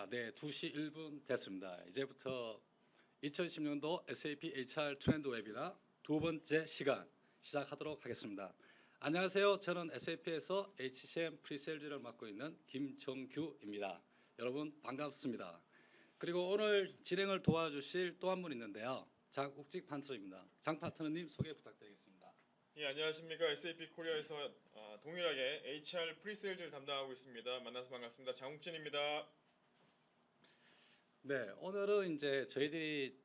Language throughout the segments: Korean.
네, 2시 1분 됐습니다. 이제부터 2010년도 SAP HR 트렌드 웨비나 두 번째 시간 시작하도록 하겠습니다. 안녕하세요. 저는 SAP에서 HCM 프리세일즈를 맡고 있는 김정규입니다. 여러분 반갑습니다. 그리고 오늘 진행을 도와주실 또 한 분 있는데요. 장욱직 파트너입니다. 장 파트너님 소개 부탁드리겠습니다. 예, 안녕하십니까. SAP 코리아에서 동일하게 HR 프리세일즈를 담당하고 있습니다. 만나서 반갑습니다. 장욱진입니다. 네, 오늘은 이제 저희들이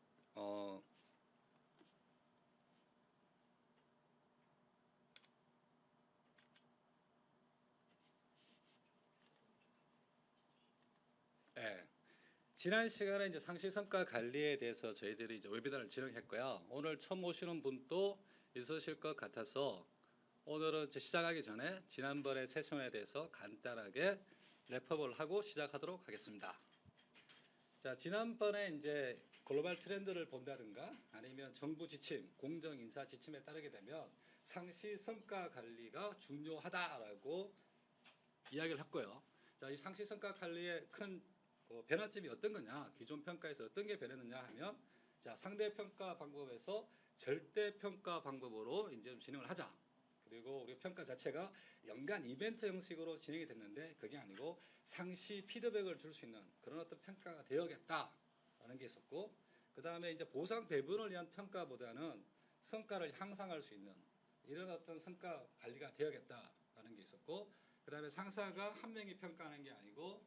지난 시간에 이제 상시 성과 관리에 대해서 저희들이 이제 웨비나를 진행했고요. 오늘 처음 오시는 분도 있으실 것 같아서 오늘은 이제 시작하기 전에 지난번의 세션에 대해서 간단하게 랩업을 하고 시작하도록 하겠습니다. 자, 지난번에 이제 글로벌 트렌드를 본다든가 아니면 정부 지침, 공정 인사 지침에 따르게 되면 상시 성과 관리가 중요하다라고 이야기를 했고요. 자, 이 상시 성과 관리의 큰 변화점이 어떤 거냐, 기존 평가에서 어떤 게 변했느냐 하면, 자, 상대 평가 방법에서 절대 평가 방법으로 이제 좀 진행을 하자. 그리고 우리 평가 자체가 연간 이벤트 형식으로 진행이 됐는데 그게 아니고 상시 피드백을 줄 수 있는 그런 어떤 평가가 되어야겠다라는 게 있었고, 그 다음에 이제 보상 배분을 위한 평가보다는 성과를 향상할 수 있는 이런 어떤 성과 관리가 되어야겠다라는 게 있었고, 그 다음에 상사가 한 명이 평가하는 게 아니고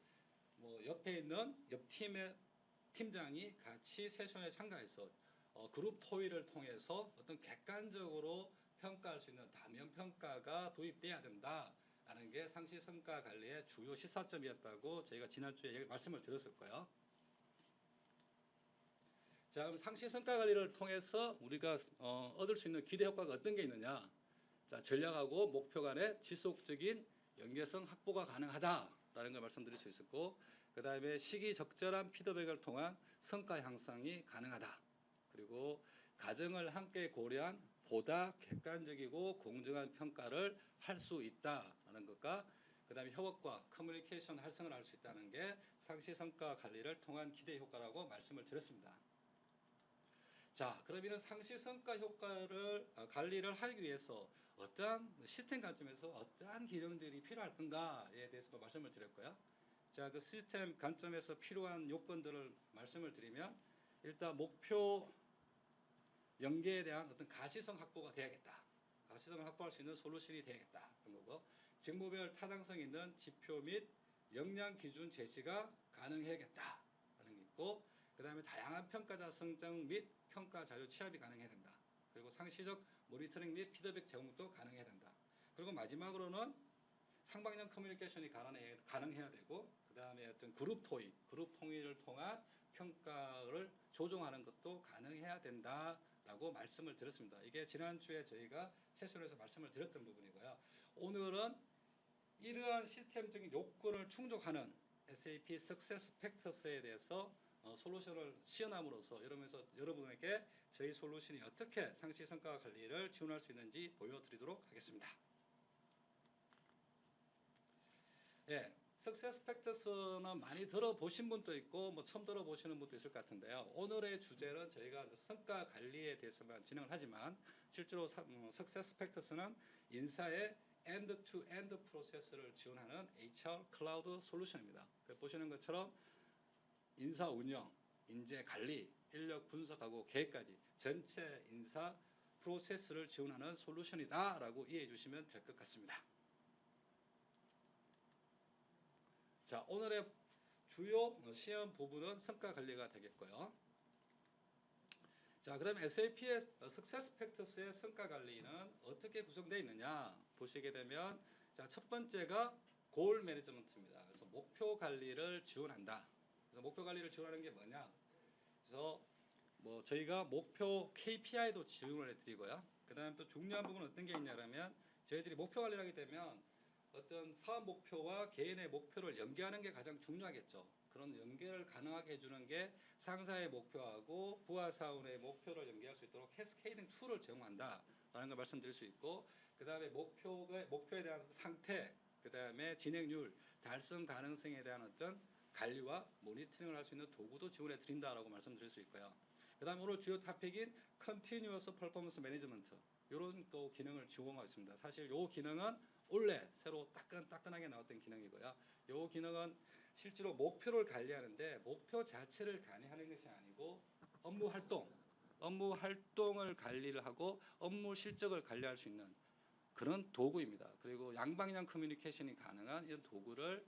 뭐 옆에 있는 옆 팀의 팀장이 같이 세션에 참가해서 그룹 토의를 통해서 어떤 객관적으로 평가할 수 있는 다면 평가가 도입돼야 된다라는 게 상시 성과 관리의 주요 시사점이었다고 저희가 지난주에 말씀을 드렸을 거예요. 자, 그럼 상시 성과 관리를 통해서 우리가 얻을 수 있는 기대 효과가 어떤 게 있느냐? 자, 전략하고 목표 간의 지속적인 연계성 확보가 가능하다라는 걸 말씀드릴 수 있었고, 그 다음에 시기적절한 피드백을 통한 성과 향상이 가능하다. 그리고 과정을 함께 고려한 보다 객관적이고 공정한 평가를 할 수 있다라는 것과, 그 다음에 협업과 커뮤니케이션 활성을 할 수 있다는 게 상시 성과 관리를 통한 기대 효과라고 말씀을 드렸습니다. 자, 그럼 이런 상시 성과 효과를 관리를 하기 위해서 어떠한 시스템 관점에서 어떠한 기능들이 필요할 건가에 대해서도 말씀을 드렸고요. 자, 그 시스템 관점에서 필요한 요건들을 말씀을 드리면, 일단 목표 연계에 대한 어떤 가시성 확보가 돼야겠다. 가시성을 확보할 수 있는 솔루션이 돼야겠다. 그런 거고, 직무별 타당성 있는 지표 및 역량 기준 제시가 가능해야겠다. 라는 게 있고, 그 다음에 다양한 평가자 선정 및 평가 자료 취합이 가능해야 된다. 그리고 상시적 모니터링 및 피드백 제공도 가능해야 된다. 그리고 마지막으로는 상방향 커뮤니케이션이 가능해야 되고, 그 다음에 어떤 그룹 토의, 그룹 통일을 통한 평가를 조정하는 것도 가능해야 된다라고 말씀을 드렸습니다. 이게 지난주에 저희가 세션에서 말씀을 드렸던 부분이고요. 오늘은 이러한 시스템적인 요건을 충족하는 SAP Success Factors에 대해서 솔루션을 시연함으로써 여러분에게 저희 솔루션이 어떻게 상시 성과 관리를 지원할 수 있는지 보여드리도록 하겠습니다. 예, Success Factors는 많이 들어보신 분도 있고 뭐 처음 들어보시는 분도 있을 것 같은데요. 오늘의 주제는 저희가 성과 관리에 대해서만 진행을 하지만 실제로 Success Factors는 인사의 end-to-end 프로세스를 지원하는 HR 클라우드 솔루션입니다. 보시는 것처럼 인사 운영, 인재 관리, 인력 분석하고 계획까지 전체 인사 프로세스를 지원하는 솔루션이다라고 이해해 주시면 될 것 같습니다. 자, 오늘의 주요 시험 부분은 성과 관리가 되겠고요. 자, 그럼 SAP의 Success Factors의 성과 관리는 어떻게 구성되어 있느냐 보시게 되면, 자, 첫 번째가 고al 매니지먼트입니다. 그래서 목표 관리를 지원한다. 그래서 목표 관리를 지원하는 게 뭐냐? 그래서 뭐 저희가 목표 KPI도 지원을 해드리고요. 그 다음에 또 중요한 부분은 어떤 게 있냐면, 저희들이 목표 관리를 하게 되면 어떤 사업 목표와 개인의 목표를 연계하는 게 가장 중요하겠죠. 그런 연계를 가능하게 해주는 게 상사의 목표하고 부하 사원의 목표를 연계할 수 있도록 캐스케이딩 툴을 제공한다라는 걸 말씀드릴 수 있고, 그 다음에 목표에 대한 상태, 그 다음에 진행률, 달성 가능성에 대한 어떤 관리와 모니터링을 할 수 있는 도구도 지원해 드린다라고 말씀드릴 수 있고요. 그다음 오늘 주요 토픽인 Continuous Performance Management 이런 또 기능을 지원하고 있습니다. 사실 이 기능은 원래 새로 따끈하게 나왔던 기능이고요. 이 기능은 실제로 목표를 관리하는데 목표 자체를 관리하는 것이 아니고 업무 활동을 관리를 하고 업무 실적을 관리할 수 있는 그런 도구입니다. 그리고 양방향 커뮤니케이션이 가능한 이런 도구를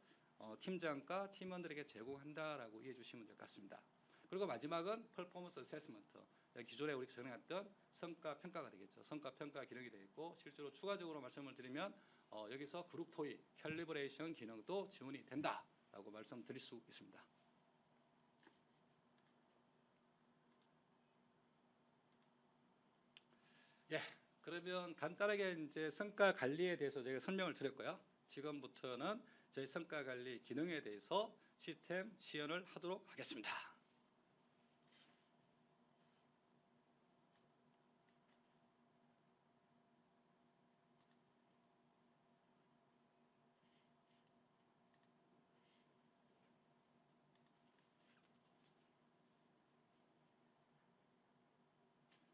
팀장과 팀원들에게 제공한다라고 이해해 주시면 될 것 같습니다. 그리고 마지막은 퍼포먼스 어세스먼트. 기존에 우리 정해놨던 성과 평가가 되겠죠. 성과 평가 기능이 되어 있고 실제로 추가적으로 말씀을 드리면 여기서 그룹 토익, 캘리브레이션 기능도 지원이 된다라고 말씀드릴 수 있습니다. 예, 그러면 간단하게 이제 성과 관리에 대해서 제가 설명을 드렸고요. 지금부터는 저희 성과 관리 기능에 대해서 시스템 시연을 하도록 하겠습니다.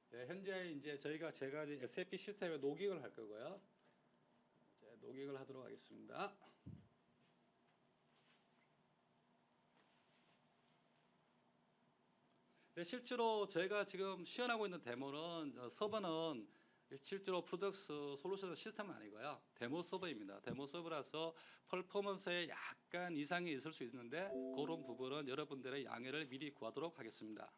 네, 현재 이제 제가 이제 SAP 시스템에 로깅을 할 거고요. 이제 로깅을 하도록 하겠습니다. 네, 실제로 저희가 지금 시연하고 있는 데모는 서버는 실제로 프로덕스 솔루션 시스템은 아니고요. 데모 서버입니다. 데모 서버라서 퍼포먼스에 약간 이상이 있을 수 있는데 그런 부분은 여러분들의 양해를 미리 구하도록 하겠습니다.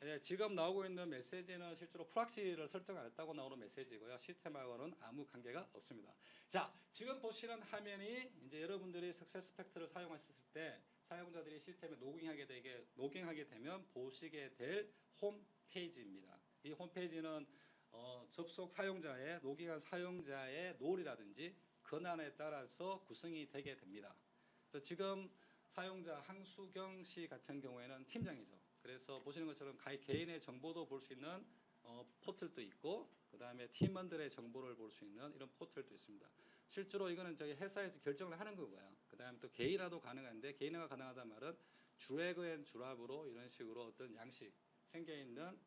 네, 지금 나오고 있는 메시지는 실제로 프락시를 설정 안 했다고 나오는 메시지고요. 시스템하고는 아무 관계가 없습니다. 자, 지금 보시는 화면이 이제 여러분들이 석세스 팩트를 사용하셨을 때 사용자들이 시스템에 로깅하게 되면 보시게 될 홈페이지입니다. 이 홈페이지는 접속 사용자의 로깅한 사용자의 롤이라든지 권한에 따라서 구성이 되게 됩니다. 그래서 지금 사용자 황수경 씨 같은 경우에는 팀장이죠. 그래서 보시는 것처럼 개인의 정보도 볼 수 있는 포털도 있고 그 다음에 팀원들의 정보를 볼 수 있는 이런 포털도 있습니다. 실제로 이거는 저희 회사에서 결정을 하는 거고요. 그 다음에 또 개인화도 가능한데 개인화가 가능하다는 말은 드래그 앤 드랍으로 이런 식으로 어떤 양식 생겨있는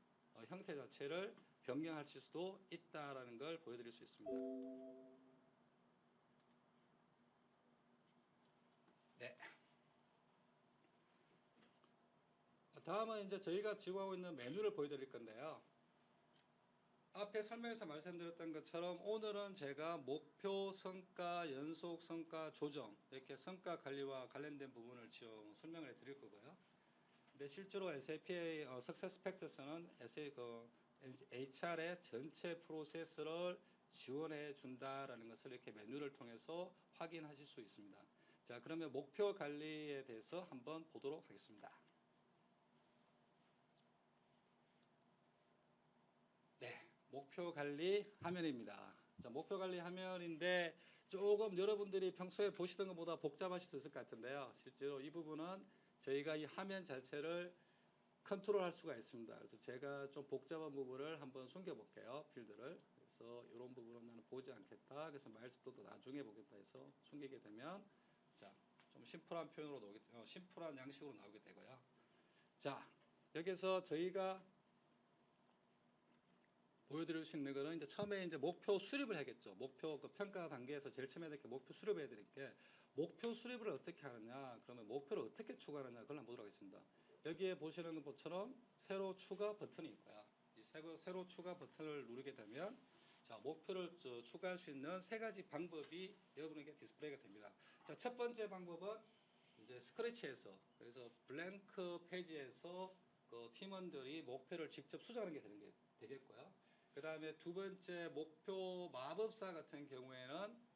형태 자체를 변경하실 수도 있다라는 걸 보여드릴 수 있습니다. 네. 다음은 이제 저희가 지원하고 있는 메뉴를 보여드릴 건데요. 앞에 설명에서 말씀드렸던 것처럼 오늘은 제가 목표 성과, 연속 성과 조정 이렇게 성과 관리와 관련된 부분을 지금 설명을 드릴 거고요. 근데 실제로 SAP Success Factors는 HR의 전체 프로세스를 지원해 준다라는 것을 이렇게 메뉴를 통해서 확인하실 수 있습니다. 자, 그러면 목표 관리에 대해서 한번 보도록 하겠습니다. 네, 목표 관리 화면입니다. 자, 목표 관리 화면인데 조금 여러분들이 평소에 보시던 것보다 복잡하실 수 있을 것 같은데요. 실제로 이 부분은 저희가 이 화면 자체를 컨트롤할 수가 있습니다. 그래서 제가 좀 복잡한 부분을 한번 숨겨볼게요. 필드를. 그래서 이런 부분은 나는 보지 않겠다. 그래서 마일스톤도 나중에 보겠다 해서 숨기게 되면 자, 좀 심플한 표현으로 심플한 양식으로 나오게 되고요. 자, 여기서 저희가 보여드릴 수 있는 거는 이제 처음에 이제 목표 수립을 하겠죠. 목표 그 평가 단계에서 제일 처음에 이렇게 목표 수립을 해드릴게 목표 수립을 어떻게 하느냐, 그러면 목표를 어떻게 추가하느냐, 그걸 한번 보도록 하겠습니다. 여기에 보시는 것처럼 새로 추가 버튼이 있고요. 이 새로 추가 버튼을 누르게 되면 자, 목표를 추가할 수 있는 세 가지 방법이 여러분에게 디스플레이가 됩니다. 자, 첫 번째 방법은 이제 스크래치에서 그래서 블랭크 페이지에서 그 팀원들이 목표를 직접 수정하는 게 되겠고요. 그 다음에 두 번째 목표 마법사 같은 경우에는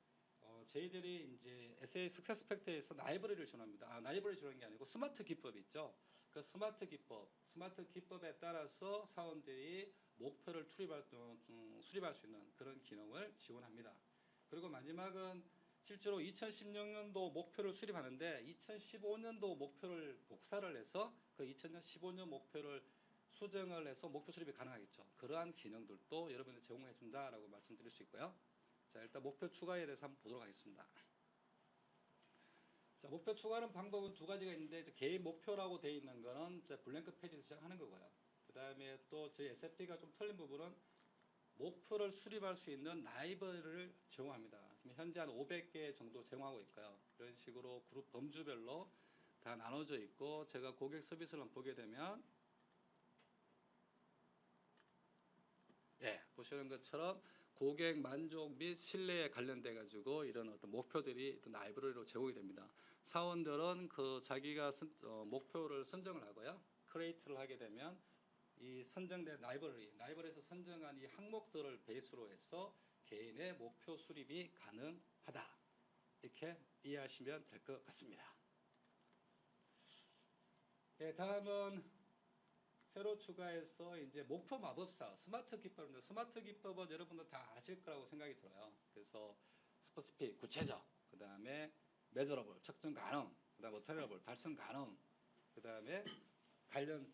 저희들이 이제 SA 석세스 팩터에서 라이브러리를 지원합니다. 라이브러리 지원하는 게 아니고 스마트 기법 있죠. 그 스마트 기법에 따라서 사원들이 목표를 수립할 수 있는 그런 기능을 지원합니다. 그리고 마지막은 실제로 2016년도 목표를 수립하는데 2015년도 목표를 복사를 해서 그 2015년 목표를 수정을 해서 목표 수립이 가능하겠죠. 그러한 기능들도 여러분이 제공해 준다라고 말씀드릴 수 있고요. 자, 일단 목표 추가에 대해서 한번 보도록 하겠습니다. 자, 목표 추가하는 방법은 두 가지가 있는데 이제 개인 목표라고 되어 있는 거는 이제 블랭크 페이지에서 시작하는 거고요. 그 다음에 또 저희 SFP가 좀 틀린 부분은 목표를 수립할 수 있는 라이브러리를 제공합니다. 지금 현재 한 500개 정도 제공하고 있고요. 이런 식으로 그룹 범주별로 다 나눠져 있고 제가 고객 서비스를 보게 되면 예, 보시는 것처럼 고객 만족 및 신뢰에 관련돼 가지고 이런 어떤 목표들이 어떤 라이브러리로 제공이 됩니다. 사원들은 그 자기가 목표를 선정을 하고요. 크리에이트를 하게 되면 이 선정된 라이브러리에서 선정한 이 항목들을 베이스로 해서 개인의 목표 수립이 가능하다. 이렇게 이해하시면 될 것 같습니다. 네, 다음은 새로 추가해서 이제 목표 마법사 스마트 기법입니다. 스마트 기법은 여러분들 다 아실 거라고 생각이 들어요. 그래서 스페시픽 구체적, 그 다음에 메저러블 측정 가능, 그 다음에 어터리러블 달성 가능, 그 다음에 관련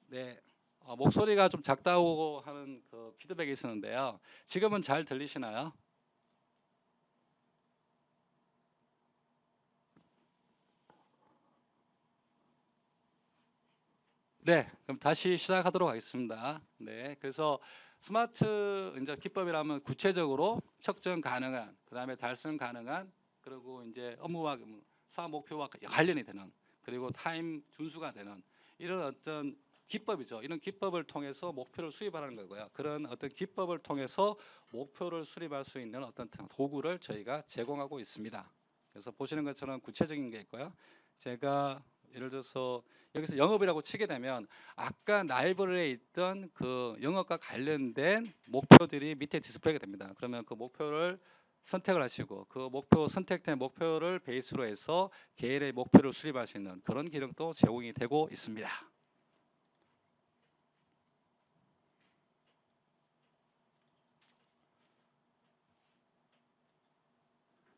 네 목소리가 좀 작다고 하는 그 피드백이 있었는데요. 지금은 잘 들리시나요? 네, 그럼 다시 시작하도록 하겠습니다. 네, 그래서 스마트 이제 기법이라면 구체적으로 측정 가능한, 그 다음에 달성 가능한, 그리고 이제 업무와 사업 목표와 관련이 되는, 그리고 타임 준수가 되는 이런 어떤 기법이죠. 이런 기법을 통해서 목표를 수립하는 거고요. 그런 어떤 기법을 통해서 목표를 수립할 수 있는 어떤 도구를 저희가 제공하고 있습니다. 그래서 보시는 것처럼 구체적인 게 있고요. 제가 예를 들어서 여기서 영업이라고 치게 되면 아까 라이브러리에 있던 그 영업과 관련된 목표들이 밑에 디스플레이가 됩니다. 그러면 그 목표를 선택을 하시고 그 목표 선택된 목표를 베이스로 해서 개인의 목표를 수립할 수 있는 그런 기능도 제공이 되고 있습니다.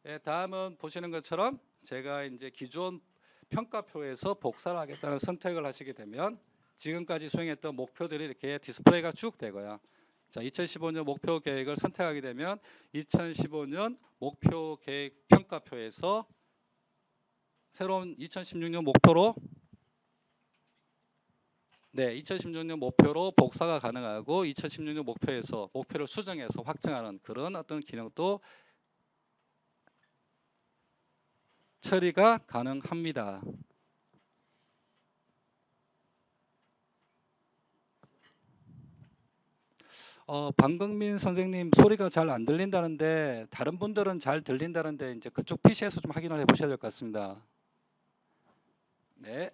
네, 다음은 보시는 것처럼 제가 이제 기존 평가표에서 복사를 하겠다는 선택을 하시게 되면 지금까지 수행했던 목표들이 이렇게 디스플레이가 쭉 되고요. 자, 2015년 목표 계획을 선택하게 되면 2015년 목표 계획 평가표에서 새로운 2016년 목표로 2016년 목표로 복사가 가능하고 2016년 목표에서 목표를 수정해서 확정하는 그런 어떤 기능도 처리가 가능합니다. 방금민 선생님 소리가 잘 안 들린다는데 다른 분들은 잘 들린다는데 이제 그쪽 PC에서 좀 확인을 해보셔야 될 것 같습니다. 네.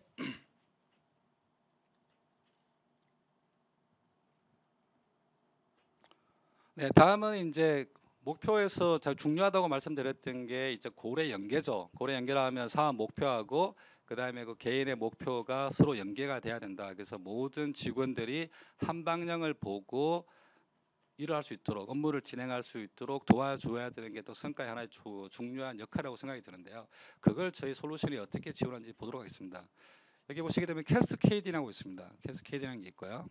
네, 다음은 이제 목표에서 잘 중요하다고 말씀드렸던 게 이제 고래 연계죠. 고래 연계라면 사업 목표하고 그 다음에 그 개인의 목표가 서로 연계가 돼야 된다. 그래서 모든 직원들이 한 방향을 보고 일을 할 수 있도록 업무를 진행할 수 있도록 도와줘야 되는 게 또 성과의 하나의 중요한 역할이라고 생각이 드는데요. 그걸 저희 솔루션이 어떻게 지원하는지 보도록 하겠습니다. 여기 보시게 되면 캐스케이딩이라고 있습니다. 캐스케이딩이라는 게 있고요.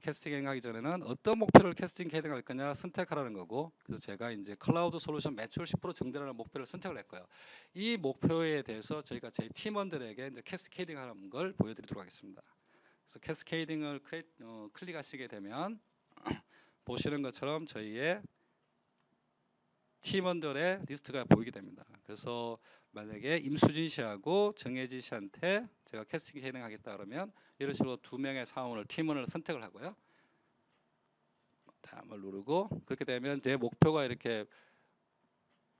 캐스팅 하기 전에는 어떤 목표를 캐스팅 헤딩할 거냐 선택하라는 거고, 그래서 제가 이제 클라우드 솔루션 매출 10% 증대라는 목표를 선택을 했고요. 이 목표에 대해서 저희가 저희 팀원들에게 이제 캐스케이딩 하는 걸 보여드리도록 하겠습니다. 그래서 캐스케이딩을 클릭하시게 되면 보시는 것처럼 저희의 팀원들의 리스트가 보이게 됩니다. 그래서 만약에 임수진 씨하고 정혜지 씨한테 제가 캐스팅 헤딩하겠다 그러면 이런 식으로 두 명의 사원을 팀원을 선택을 하고요. 다음을 누르고 그렇게 되면 제 목표가 이렇게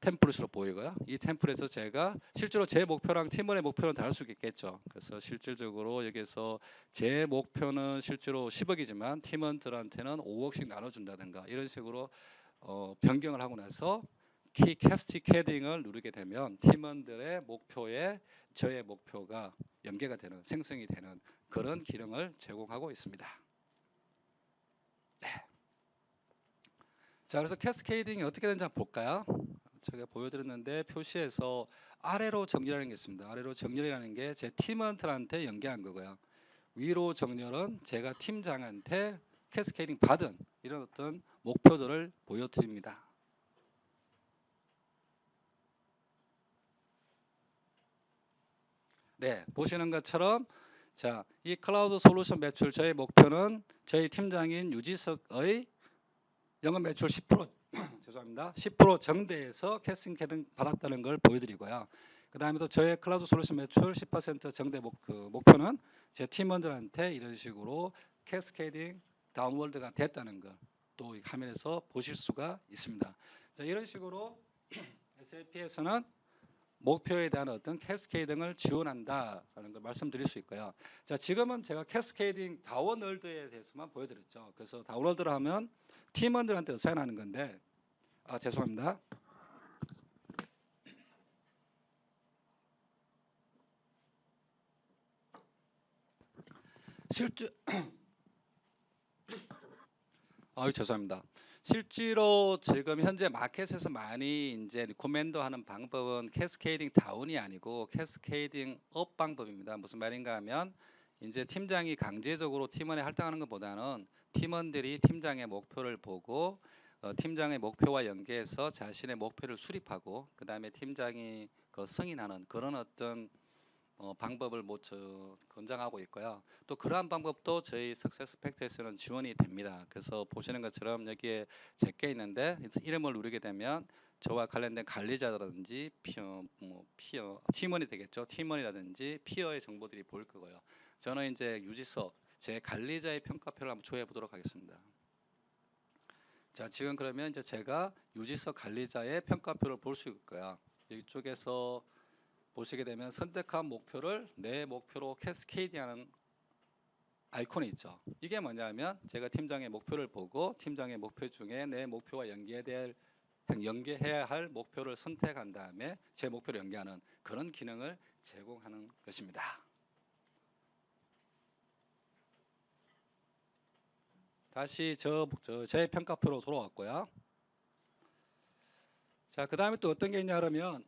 템플릿으로 보이고요. 이 템플릿에서 제가 실제로 제 목표랑 팀원의 목표는 다를 수 있겠죠. 그래서 실질적으로 여기서 제 목표는 실제로 10억이지만 팀원들한테는 5억씩 나눠준다든가 이런 식으로 변경을 하고 나서 키 캐스티캐딩을 누르게 되면 팀원들의 목표에 저의 목표가 연계가 되는 생성이 되는 그런 기능을 제공하고 있습니다. 네. 자, 그래서 캐스케이딩이 어떻게 되는지 한번 볼까요? 제가 보여드렸는데 표시에서 아래로 정렬하는 게 있습니다. 아래로 정렬이라는 게 제 팀원들한테 연계한 거고요. 위로 정렬은 제가 팀장한테 캐스케이딩 받은 이런 어떤 목표들을 보여드립니다. 네, 보시는 것처럼 자, 이 클라우드 솔루션 매출 저희 목표는 저희 팀장인 유지석의 영업 매출 10% 죄송합니다. 10% 정대에서 캐스케이딩 받았다는 걸 보여드리고요. 그 다음에 또 저의 클라우드 솔루션 매출 10% 정대 목표는 제 팀원들한테 이런 식으로 캐스케이딩 다운월드가 됐다는 걸 또 화면에서 보실 수가 있습니다. 자, 이런 식으로 SAP에서는 목표에 대한 어떤 캐스케이딩을 지원한다라는 걸 말씀드릴 수 있고요. 자, 지금은 제가 캐스케이딩 다운월드에 대해서만 보여드렸죠. 그래서 다운월드를 하면 팀원들한테 어사인하는 건데, 죄송합니다. 죄송합니다. 실제로 지금 현재 마켓에서 많이 이제 리코멘더하는 방법은 캐스케이딩 다운이 아니고 캐스케이딩 업 방법입니다. 무슨 말인가 하면 이제 팀장이 강제적으로 팀원에 할당하는 것보다는 팀원들이 팀장의 목표를 보고 팀장의 목표와 연계해서 자신의 목표를 수립하고 그 다음에 팀장이 승인하는 그런 어떤 방법을 권장하고 있고요. 또 그러한 방법도 저희 석세스 팩트에서는 지원이 됩니다. 그래서 보시는 것처럼 여기에 제게 있는데 이름을 누르게 되면 저와 관련된 관리자라든지 팀원이 되겠죠. 팀원이라든지 피어의 정보들이 보일 거고요. 저는 이제 유지석 제 관리자의 평가표를 한번 조회해 보도록 하겠습니다. 자, 지금 그러면 이제 제가 유지석 관리자의 평가표를 볼 수 있고요. 이쪽에서 보시게 되면 선택한 목표를 내 목표로 캐스케이딩하는 아이콘이 있죠. 이게 뭐냐면 제가 팀장의 목표를 보고 팀장의 목표 중에 내 목표와 연계해야 할 목표를 선택한 다음에 제 목표를 연계하는 그런 기능을 제공하는 것입니다. 다시 제 평가표로 돌아왔고요. 자, 그 다음에 또 어떤 게 있냐 그러면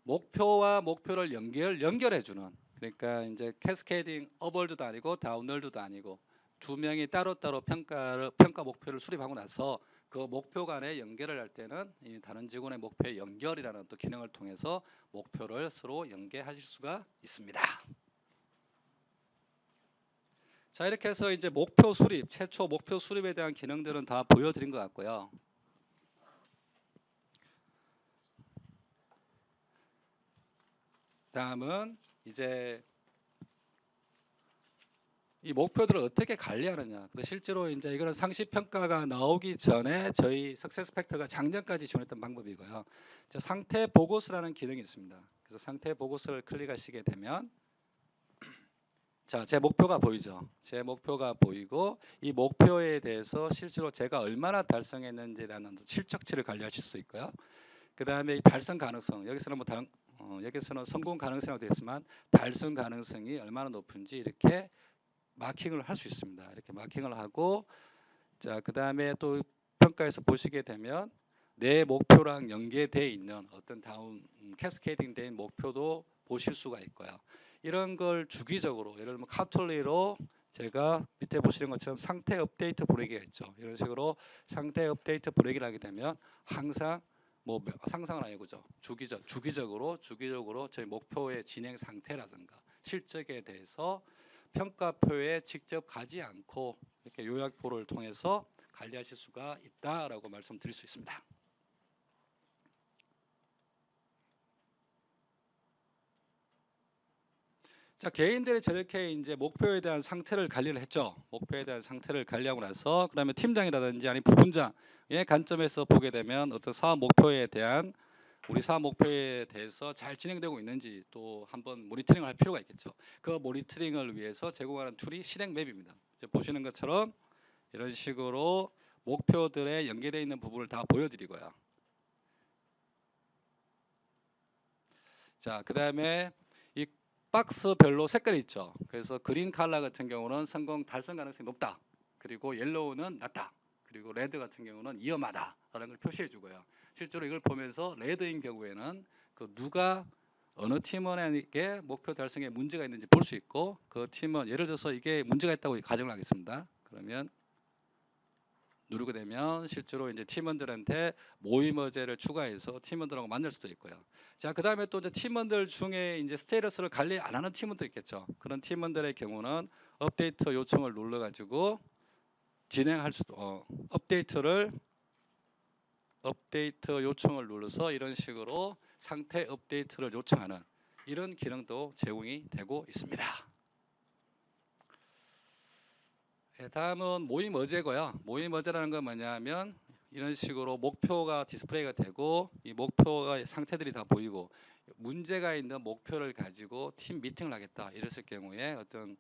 목표와 목표를 연결해주는, 그러니까 이제 캐스케이딩 업월드도 아니고 다운월드도 아니고 두 명이 따로따로 평가 목표를 수립하고 나서 그 목표 간에 연결을 할 때는 이 다른 직원의 목표의 연결이라는 또 기능을 통해서 목표를 서로 연계하실 수가 있습니다. 자, 이렇게 해서 이제 목표 수립, 최초 목표 수립에 대한 기능들은 다 보여드린 것 같고요. 다음은 이제 이 목표들을 어떻게 관리하느냐. 실제로 이제 이거는 상시 평가가 나오기 전에 저희 석세스 팩터가 작년까지 지원했던 방법이고요. 상태 보고서라는 기능이 있습니다. 그래서 상태 보고서를 클릭하시게 되면 자, 제 목표가 보이죠. 제 목표가 보이고 이 목표에 대해서 실제로 제가 얼마나 달성했는지라는 실적치를 관리하실 수 있고요. 그 다음에 이 달성 가능성, 여기서는 여기서는 성공 가능성이라고 되어 있지만 달성 가능성이 얼마나 높은지 이렇게 마킹을 할 수 있습니다. 이렇게 마킹을 하고 자, 그 다음에 또 평가에서 보시게 되면 내 목표랑 연계되어 있는 어떤 캐스케이딩 된 목표도 보실 수가 있고요. 이런 걸 주기적으로 예를 들면 카톨리로 제가 밑에 보시는 것처럼 상태 업데이트 보내기가 있죠. 이런 식으로 상태 업데이트 보내기를 하게 되면 항상 상상은 아니고죠. 주기적으로 저희 목표의 진행 상태라든가 실적에 대해서 평가표에 직접 가지 않고 이렇게 요약표를 통해서 관리하실 수가 있다라고 말씀드릴 수 있습니다. 자, 개인들이 저렇게 이제 목표에 대한 상태를 관리를 했죠. 목표에 대한 상태를 관리하고 나서 그다음에 팀장이라든지 아니 부분장의 관점에서 보게 되면 어떤 사업 목표에 대한 우리 사업 목표에 대해서 잘 진행되고 있는지 또 한번 모니터링을 할 필요가 있겠죠. 그 모니터링을 위해서 제공하는 툴이 실행 맵입니다. 이제 보시는 것처럼 이런 식으로 목표들에 연계되어 있는 부분을 다 보여드리고요. 자, 그 다음에 이 박스별로 색깔이 있죠. 그래서 그린 컬러 같은 경우는 성공 달성 가능성이 높다. 그리고 옐로우는 낮다. 그리고 레드 같은 경우는 위험하다라는 걸 표시해 주고요. 실제로 이걸 보면서 레드인 경우에는 그 누가 어느 팀원에게 목표 달성에 문제가 있는지 볼 수 있고, 그 팀원 예를 들어서 이게 문제가 있다고 가정을 하겠습니다. 그러면 누르게 되면 실제로 이제 팀원들한테 모임 어제를 추가해서 팀원들하고 만날 수도 있고요. 자, 그 다음에 또 이제 팀원들 중에 이제 스테이터스를 관리 안 하는 팀원도 있겠죠. 그런 팀원들의 경우는 업데이트 요청을 눌러가지고 진행할 수도, 업데이트 요청을 눌러서 이런 식으로 상태 업데이트를 요청하는 이런 기능도 제공이 되고 있습니다. 네, 다음은 모임 어제고요. 모임 어제라는 건 뭐냐면 이런 식으로 목표가 디스플레이가 되고 이 목표가 상태들이 다 보이고 문제가 있는 목표를 가지고 팀 미팅을 하겠다 이랬을 경우에 어떤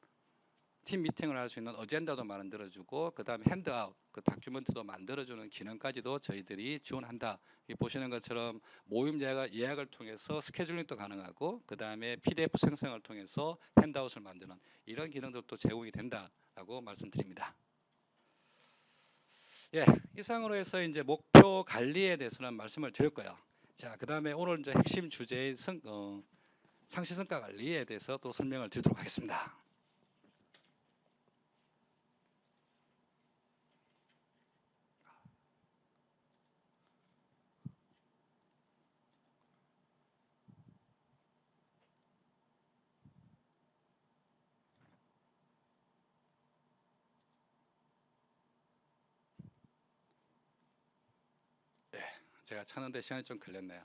팀 미팅을 할 수 있는 어젠다도 만들어주고 그 다음에 핸드아웃, 그 다큐멘트도 만들어주는 기능까지도 저희들이 지원한다. 이 보시는 것처럼 모임 예약을 통해서 스케줄링도 가능하고 그 다음에 PDF 생성을 통해서 핸드아웃을 만드는 이런 기능들도 제공이 된다라고 말씀드립니다. 예, 이상으로 해서 이제 목표 관리에 대해서는 말씀을 드렸고요. 자, 그 다음에 오늘 이제 핵심 주제의 상시 성과 관리에 대해서 또 설명을 드리도록 하겠습니다. 제가 찾는데 시간이 좀 걸렸네요.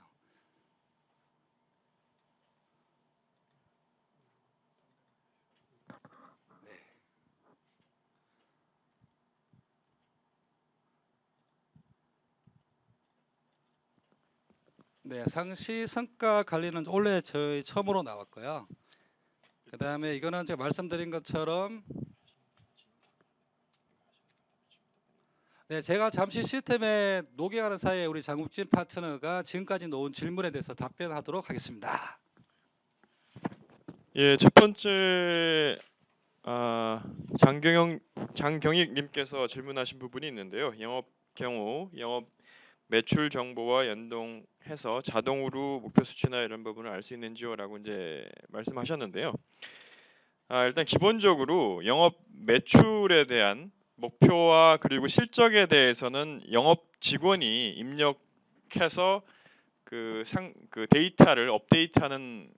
네, 상시 성과 관리는 원래 저희 처음으로 나왔고요. 그 다음에 이거는 제가 말씀드린 것처럼 네, 제가 잠시 시스템에 녹여가는 사이에 우리 장국진 파트너가 지금까지 놓은 질문에 대해서 답변하도록 하겠습니다. 예, 첫 번째 장경익님께서 질문하신 부분이 있는데요. 영업 경우 영업 매출 정보와 연동해서 자동으로 목표 수치나 이런 부분을 알 수 있는지요라고 이제 말씀하셨는데요. 일단 기본적으로 영업 매출에 대한 목표와 그리고 실적에 대해서는 영업 직원이 입력해서 그 데이터를 업데이트하는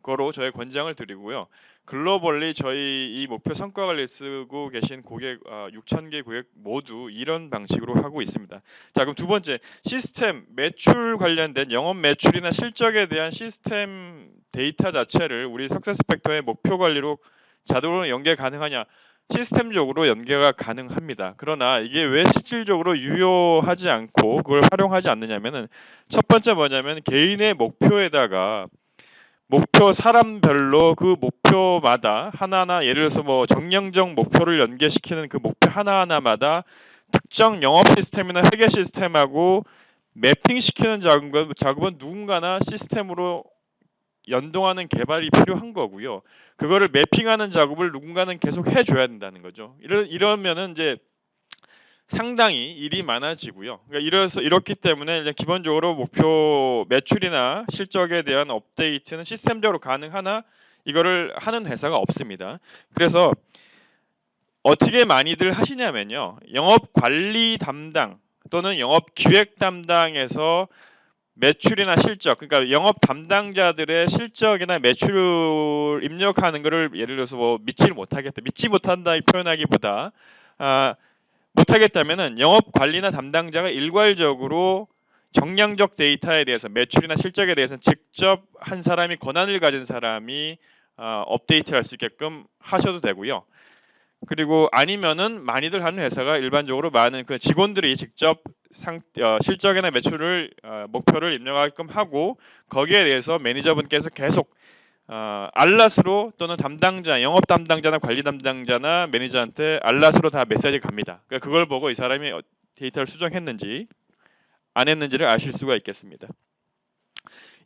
거로 저희 권장을 드리고요. 글로벌리 저희 이 목표 성과 관리 쓰고 계신 고객 6,000개 고객 모두 이런 방식으로 하고 있습니다. 자, 그럼 두 번째 시스템 매출 관련된 영업 매출이나 실적에 대한 시스템 데이터 자체를 우리 석세스팩터의 목표 관리로 자동으로 연계 가능하냐? 시스템적으로 연계가 가능합니다. 그러나 이게 왜 실질적으로 유효하지 않고 그걸 활용하지 않느냐면은 첫 번째 뭐냐면 개인의 목표에다가 목표 사람별로 그 목표마다 하나하나 예를 들어서 뭐 정량적 목표를 연계시키는 그 목표 하나하나마다 특정 영업 시스템이나 회계 시스템하고 매핑시키는 작업은 누군가나 시스템으로 연동하는 개발이 필요한 거고요. 그거를 매핑하는 작업을 누군가는 계속 해줘야 된다는 거죠. 이러면은 이제 상당히 일이 많아지고요. 그러니까 이렇기 때문에 이제 기본적으로 목표 매출이나 실적에 대한 업데이트는 시스템적으로 가능하나 이거를 하는 회사가 없습니다. 그래서 어떻게 많이들 하시냐면요. 영업 관리 담당 또는 영업 기획 담당에서 매출이나 실적, 그러니까 영업 담당자들의 실적이나 매출을 입력하는 것을 예를 들어서 뭐 믿지 못한다 이 표현하기보다 못하겠다면은 영업 관리나 담당자가 일괄적으로 정량적 데이터에 대해서 매출이나 실적에 대해서는 직접 한 사람이 권한을 가진 사람이 업데이트할 수 있게끔 하셔도 되고요. 그리고 아니면은 많이들 하는 회사가 일반적으로 많은 그 직원들이 직접 실적이나 매출을 목표를 입력하게끔 하고 거기에 대해서 매니저분께서 계속 알랏으로 또는 담당자, 영업 담당자나 관리 담당자나 매니저한테 알랏으로 다 메시지 갑니다. 그러니까 그걸 보고 이 사람이 데이터를 수정했는지 안 했는지를 아실 수가 있겠습니다.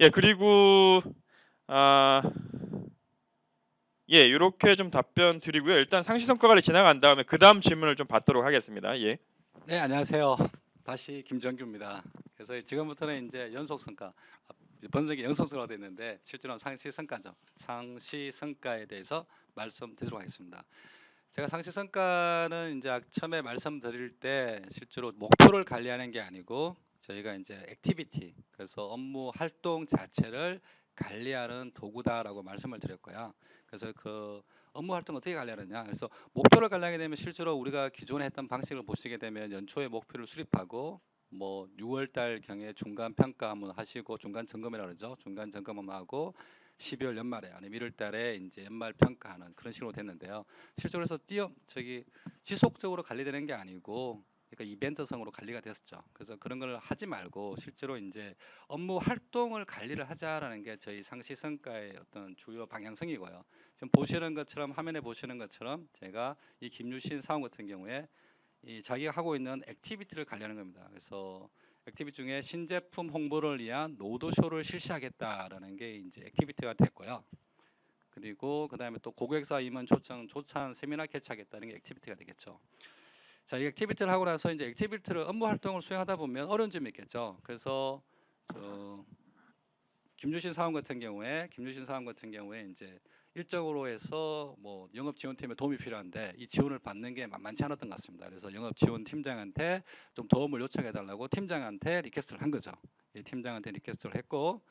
예, 그리고 이렇게 좀 답변 드리고요. 일단 상시 성과 관리 지나간 다음에 그 다음 질문을 좀 받도록 하겠습니다. 예. 네, 안녕하세요. 다시 김정규입니다. 그래서 지금부터는 이제 연속 성과, 번역이 연속 성과가 됐는데 실제로는 상시 성과죠. 상시 성과에 대해서 말씀드리도록 하겠습니다. 제가 상시 성과는 이제 처음에 말씀드릴 때 실제로 목표를 관리하는 게 아니고 저희가 이제 액티비티, 그래서 업무 활동 자체를 관리하는 도구다라고 말씀을 드렸고요. 그래서 그 업무 활동 어떻게 관리하느냐. 그래서 목표를 관리하게 되면 실제로 우리가 기존에 했던 방식을 보시게 되면 연초에 목표를 수립하고 뭐 6월 달 경에 중간 평가 한번 하시고 중간 점검이라고 그러죠. 중간 점검을 하고 12월 연말에 아니면 1월 달에 이제 연말 평가하는 그런 식으로 됐는데요. 실제로 해서 지속적으로 관리되는 게 아니고 그러니까 이벤트성으로 관리가 됐었죠. 그래서 그런 걸 하지 말고 실제로 이제 업무 활동을 관리를 하자라는 게 저희 상시 성과의 어떤 주요 방향성이고요. 지금 보시는 것처럼 화면에 보시는 것처럼 제가 이 김유신 사원 같은 경우에 이 자기가 하고 있는 액티비티를 관리하는 겁니다. 그래서 액티비티 중에 신제품 홍보를 위한 노드쇼를 실시하겠다라는 게 이제 액티비티가 됐고요. 그리고 그다음에 또 고객사 임원 초청 조찬 세미나 개최하겠다는 게 액티비티가 되겠죠. 자, 이 액티비티를 하고 나서 이제 액티비티를 업무 활동을 수행하다 보면 어려운 점이 있겠죠. 그래서 김주신 사원 같은 경우에 이제 일적으로 해서 뭐 영업 지원팀에 도움이 필요한데 이 지원을 받는 게 만만치 않았던 것 같습니다. 그래서 영업 지원 팀장한테 좀 도움을 요청해 달라고 팀장한테 리퀘스트를 한 거죠. 이 팀장한테 리퀘스트를 했고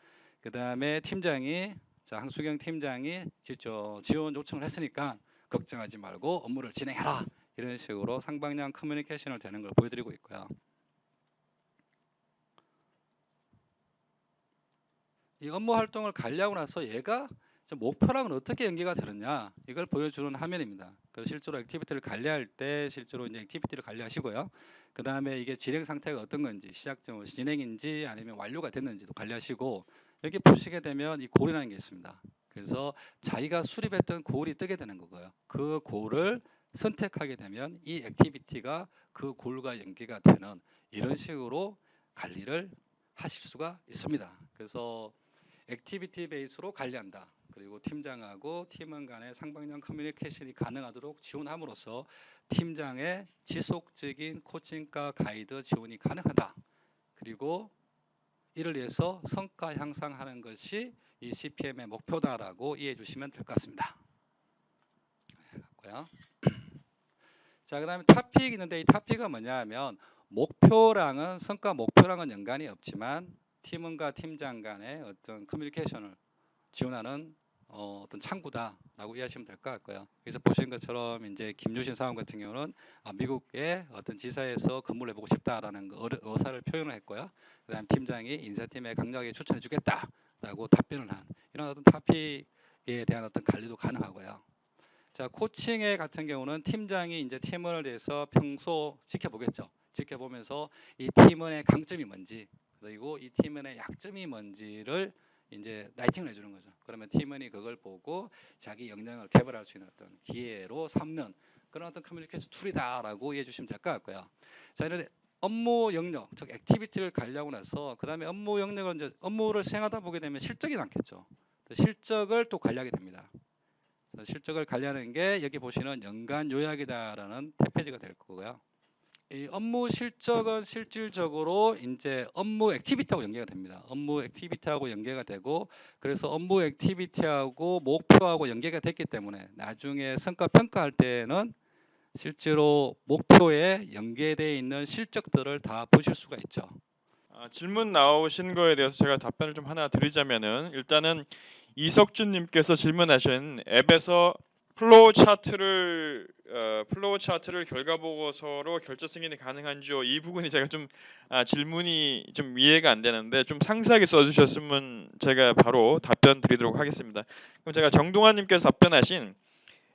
그다음에 팀장이 황수경 팀장이 직접 지원 요청을 했으니까 걱정하지 말고 업무를 진행해라. 이런 식으로 상방향 커뮤니케이션을 되는 걸 보여드리고 있고요. 이 업무 활동을 관리하고 나서 얘가 목표랑은 어떻게 연계가 되느냐 이걸 보여주는 화면입니다. 그래서 실제로 액티비티를 관리할 때 실제로 이제 액티비티를 관리하시고요. 그 다음에 이게 진행 상태가 어떤 건지 진행인지 아니면 완료가 됐는지도 관리하시고 여기 보시게 되면 이 골이라는 게 있습니다. 그래서 자기가 수립했던 골이 뜨게 되는 거고요. 그 골을 선택하게 되면 이 액티비티가 그 골과 연계가 되는 이런 식으로 관리를 하실 수가 있습니다. 그래서 액티비티 베이스로 관리한다. 그리고 팀장하고 팀원 간의 상방향 커뮤니케이션이 가능하도록 지원함으로써 팀장의 지속적인 코칭과 가이드 지원이 가능하다. 그리고 이를 위해서 성과 향상하는 것이 이 CPM의 목표다라고 이해해 주시면 될 것 같습니다. 고요. 자, 그다음에 토픽이 있는데 이 토픽은 뭐냐면 목표랑은 성과 목표랑은 연관이 없지만 팀원과 팀장 간의 어떤 커뮤니케이션을 지원하는 어떤 창구다라고 이해하시면 될 것 같고요. 그래서 보시는 것처럼 이제 김유신 사원 같은 경우는 미국의 어떤 지사에서 근무를 해보고 싶다라는 의사를 표현을 했고요. 그다음 팀장이 인사팀에 강력하게 추천해주겠다라고 답변을 한 이런 어떤 토픽에 대한 어떤 관리도 가능하고요. 자, 코칭회 같은 경우는 팀장이 이제 팀원을 대해서 평소 지켜보겠죠. 지켜보면서 이 팀원의 강점이 뭔지 그리고 이 팀원의 약점이 뭔지를 이제 라이팅을 해주는 거죠. 그러면 팀원이 그걸 보고 자기 역량을 개발할 수 있는 어떤 기회로 삼는 그런 어떤 커뮤니케이션 툴이다라고 이해해 주시면 될 것 같고요. 자, 이런 업무 영역, 즉 액티비티를 관리하고 나서 그 다음에 업무 영역을 이제 업무를 수행하다 보게 되면 실적이 남겠죠. 실적을 또 관리하게 됩니다. 실적을 관리하는 게 여기 보시는 연간 요약이다라는 탭페이지가 될 거고요. 이 업무 실적은 실질적으로 이제 업무 액티비티하고 연계가 됩니다. 업무 액티비티하고 연계가 되고 그래서 업무 액티비티하고 목표하고 연계가 됐기 때문에 나중에 성과 평가할 때는 실제로 목표에 연계되어 있는 실적들을 다 보실 수가 있죠. 질문 나오신 거에 대해서 제가 답변을 좀 하나 드리자면은 일단은 이석준님께서 질문하신 앱에서 플로우 차트를 결과 보고서로 결제 승인이 가능한지요? 이 부분이 제가 좀 질문이 좀 이해가 안 되는데 좀 상세하게 써주셨으면 제가 바로 답변 드리도록 하겠습니다. 그럼 제가 정동환님께서 답변하신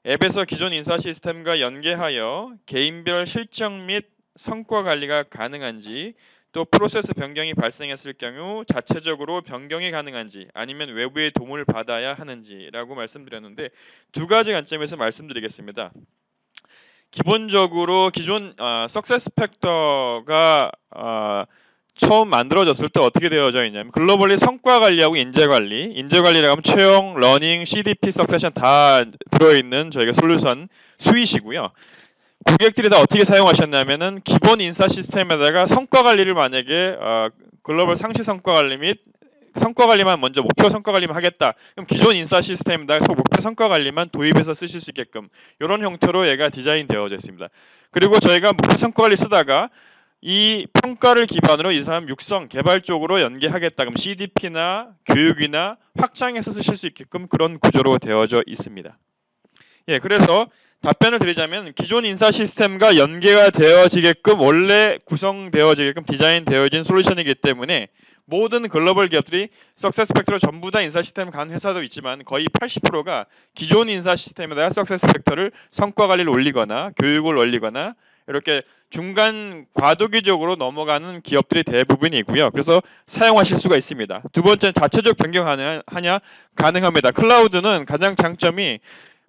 앱에서 기존 인사 시스템과 연계하여 개인별 실적 및 성과 관리가 가능한지 또 프로세스 변경이 발생했을 경우 자체적으로 변경이 가능한지 아니면 외부의 도움을 받아야 하는지라고 말씀드렸는데 두 가지 관점에서 말씀드리겠습니다. 기본적으로 기존 석세스 팩터가 처음 만들어졌을 때 어떻게 되어져 있냐면 글로벌리 성과 관리하고 인재 관리라고 하면 채용, 러닝, CDP, 석세션 다 들어있는 저희가 솔루션 스윗이고요. 고객들이 다 어떻게 사용하셨냐면은 기본 인사 시스템에다가 성과 관리를 만약에 글로벌 상시 성과 관리 및 성과 관리만 먼저 목표 성과 관리만 하겠다. 그럼 기존 인사 시스템에다가 목표 성과 관리만 도입해서 쓰실 수 있게끔 이런 형태로 얘가 디자인 되어져 있습니다. 그리고 저희가 목표 성과 관리 쓰다가 이 평가를 기반으로 이 사람 육성 개발 쪽으로 연계하겠다. 그럼 CDP나 교육이나 확장해서 쓰실 수 있게끔 그런 구조로 되어져 있습니다. 예, 그래서 답변을 드리자면 기존 인사 시스템과 연계가 되어지게끔 원래 구성되어지게끔 디자인되어진 솔루션이기 때문에 모든 글로벌 기업들이 석세스팩터로 전부 다 인사 시스템 간 회사도 있지만 거의 80%가 기존 인사 시스템에다가 석세스팩터를 성과 관리를 올리거나 교육을 올리거나 이렇게 중간 과도기적으로 넘어가는 기업들이 대부분이고요. 그래서 사용하실 수가 있습니다. 두 번째는 자체적 변경 하냐? 가능합니다. 클라우드는 가장 장점이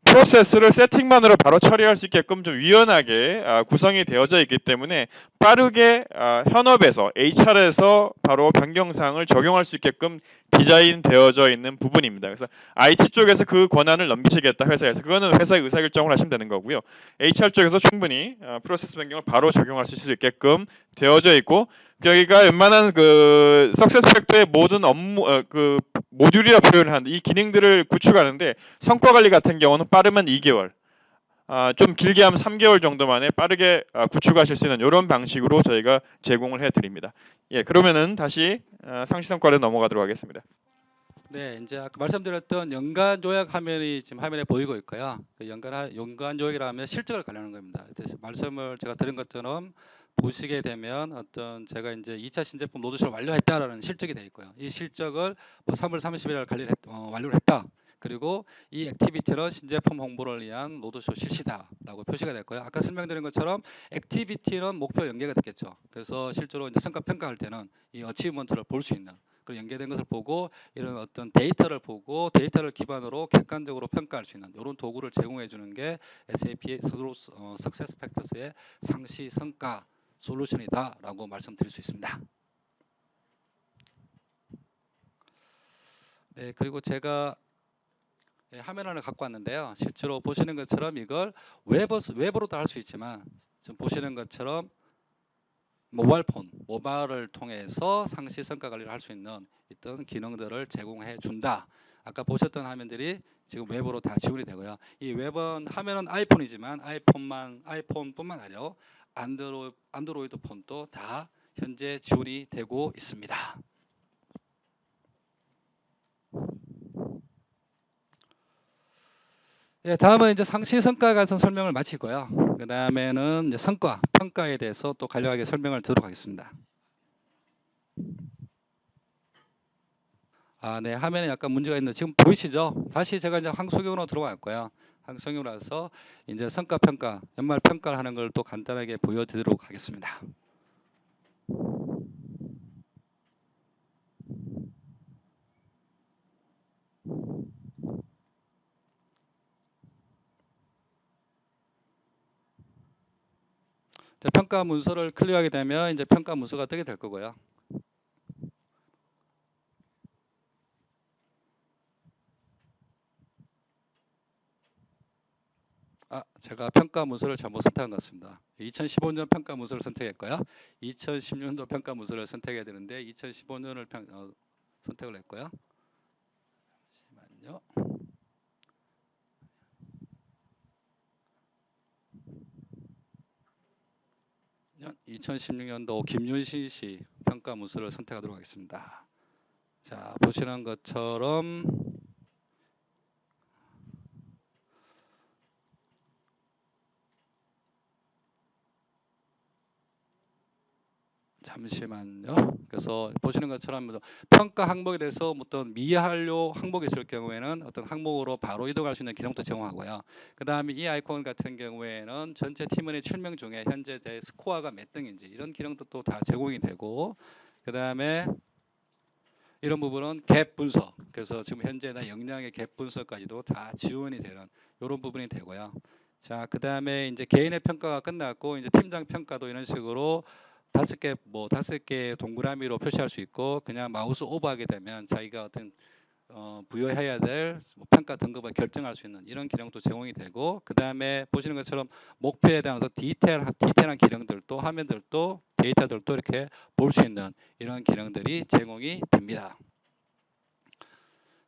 프로세스를 세팅만으로 바로 처리할 수 있게끔 좀 유연하게 구성이 되어져 있기 때문에 빠르게 현업에서 HR에서 바로 변경사항을 적용할 수 있게끔 디자인되어져 있는 부분입니다. 그래서 IT 쪽에서 그 권한을 넘기시겠다 회사에서 그거는 회사의 의사결정을 하시면 되는 거고요. HR 쪽에서 충분히 프로세스 변경을 바로 적용할 수 있게끔 되어져 있고 여기가 웬만한 그 석세스 팩터의 모든 업무 그 모듈이라 표현을 하는데 이 기능들을 구축하는데 성과 관리 같은 경우는 빠르면 2개월, 좀 길게 하면 3개월 정도 만에 빠르게 구축하실 수 있는 이런 방식으로 저희가 제공을 해드립니다. 예, 그러면은 다시 상시 성과로 넘어가도록 하겠습니다. 네, 이제 아까 말씀드렸던 연간 조약 화면이 지금 화면에 보이고 있고요. 그 연간 조약이라면 실적을 관리하는 겁니다. 그래서 말씀을 제가 드린 것처럼 보시게 되면 어떤 제가 이제 2차 신제품 로드쇼를 완료했다라는 실적이 되어 있고요. 이 실적을 뭐 3월 30일 완료를 했다. 그리고 이 액티비티는 신제품 홍보를 위한 로드쇼 실시다라고 표시가 됐고요. 아까 설명드린 것처럼 액티비티는 목표 연계가 됐겠죠. 그래서 실제로 이제 성과 평가할 때는 이 어치브먼트를 볼 수 있는 그런 연계된 것을 보고 이런 어떤 데이터를 보고 데이터를 기반으로 객관적으로 평가할 수 있는 이런 도구를 제공해 주는 게 SAP 석세스 팩터스의 상시 성과 솔루션이다라고 말씀드릴 수 있습니다. 네, 그리고 제가 화면 하나 갖고 왔는데요. 실제로 보시는 것처럼 이걸 웹으로도 할 수 있지만 지금 보시는 것처럼 모바일을 통해서 상시 성과 관리를 할 수 있는 어떤 기능들을 제공해 준다. 아까 보셨던 화면들이 지금 웹으로 다 지원이 되고요. 이 웹은 화면은 아이폰이지만 아이폰뿐만 아니라 안드로이드 폰도 다 현재 지원이 되고 있습니다. 예, 다음은 이제 상시 성과에 관해서 설명을 마치고요. 그 다음에는 이제 성과, 평가에 대해서 또 간략하게 설명을 드리도록 하겠습니다. 네, 화면에 약간 문제가 있는데 지금 보이시죠? 다시 제가 이제 황소경으로 들어왔고요. 황소경으로서 이제 성과 평가, 연말 평가를 하는 걸 또 간단하게 보여드리도록 하겠습니다. 평가 문서를 클릭하게 되면 이제 평가 문서가 뜨게 될 거고요. 제가 평가 문서를 잘못 선택한 것 같습니다. 2015년 평가 문서를 선택했고요. 2016년도 평가 문서를 선택해야 되는데 2015년을 선택을 했고요. 잠시만요. 2016년도 김윤신 씨 평가 문서를 선택하도록 하겠습니다. 자, 보시는 것처럼 잠시만요. 그래서 보시는 것처럼 평가 항목에 대해서 어떤 미완료 항목이 있을 경우에는 어떤 항목으로 바로 이동할 수 있는 기능도 제공하고요. 그 다음에 이 아이콘 같은 경우에는 전체 팀원의 7명 중에 현재 내 스코어가 몇 등인지 이런 기능도 또 다 제공이 되고 그 다음에 이런 부분은 갭 분석. 그래서 지금 현재 나 역량의 갭 분석까지도 다 지원이 되는 이런 부분이 되고요. 자, 그 다음에 이제 개인의 평가가 끝났고 이제 팀장 평가도 이런 식으로 다섯 개 동그라미로 표시할 수 있고 그냥 마우스 오버하게 되면 자기가 어떤 부여해야 될뭐 평가 등급을 결정할 수 있는 이런 기능도 제공이 되고, 그 다음에 보시는 것처럼 목표에 대한 어떤 디테일한 기능들도, 화면들도, 데이터들도 이렇게 볼 수 있는 이런 기능들이 제공이 됩니다.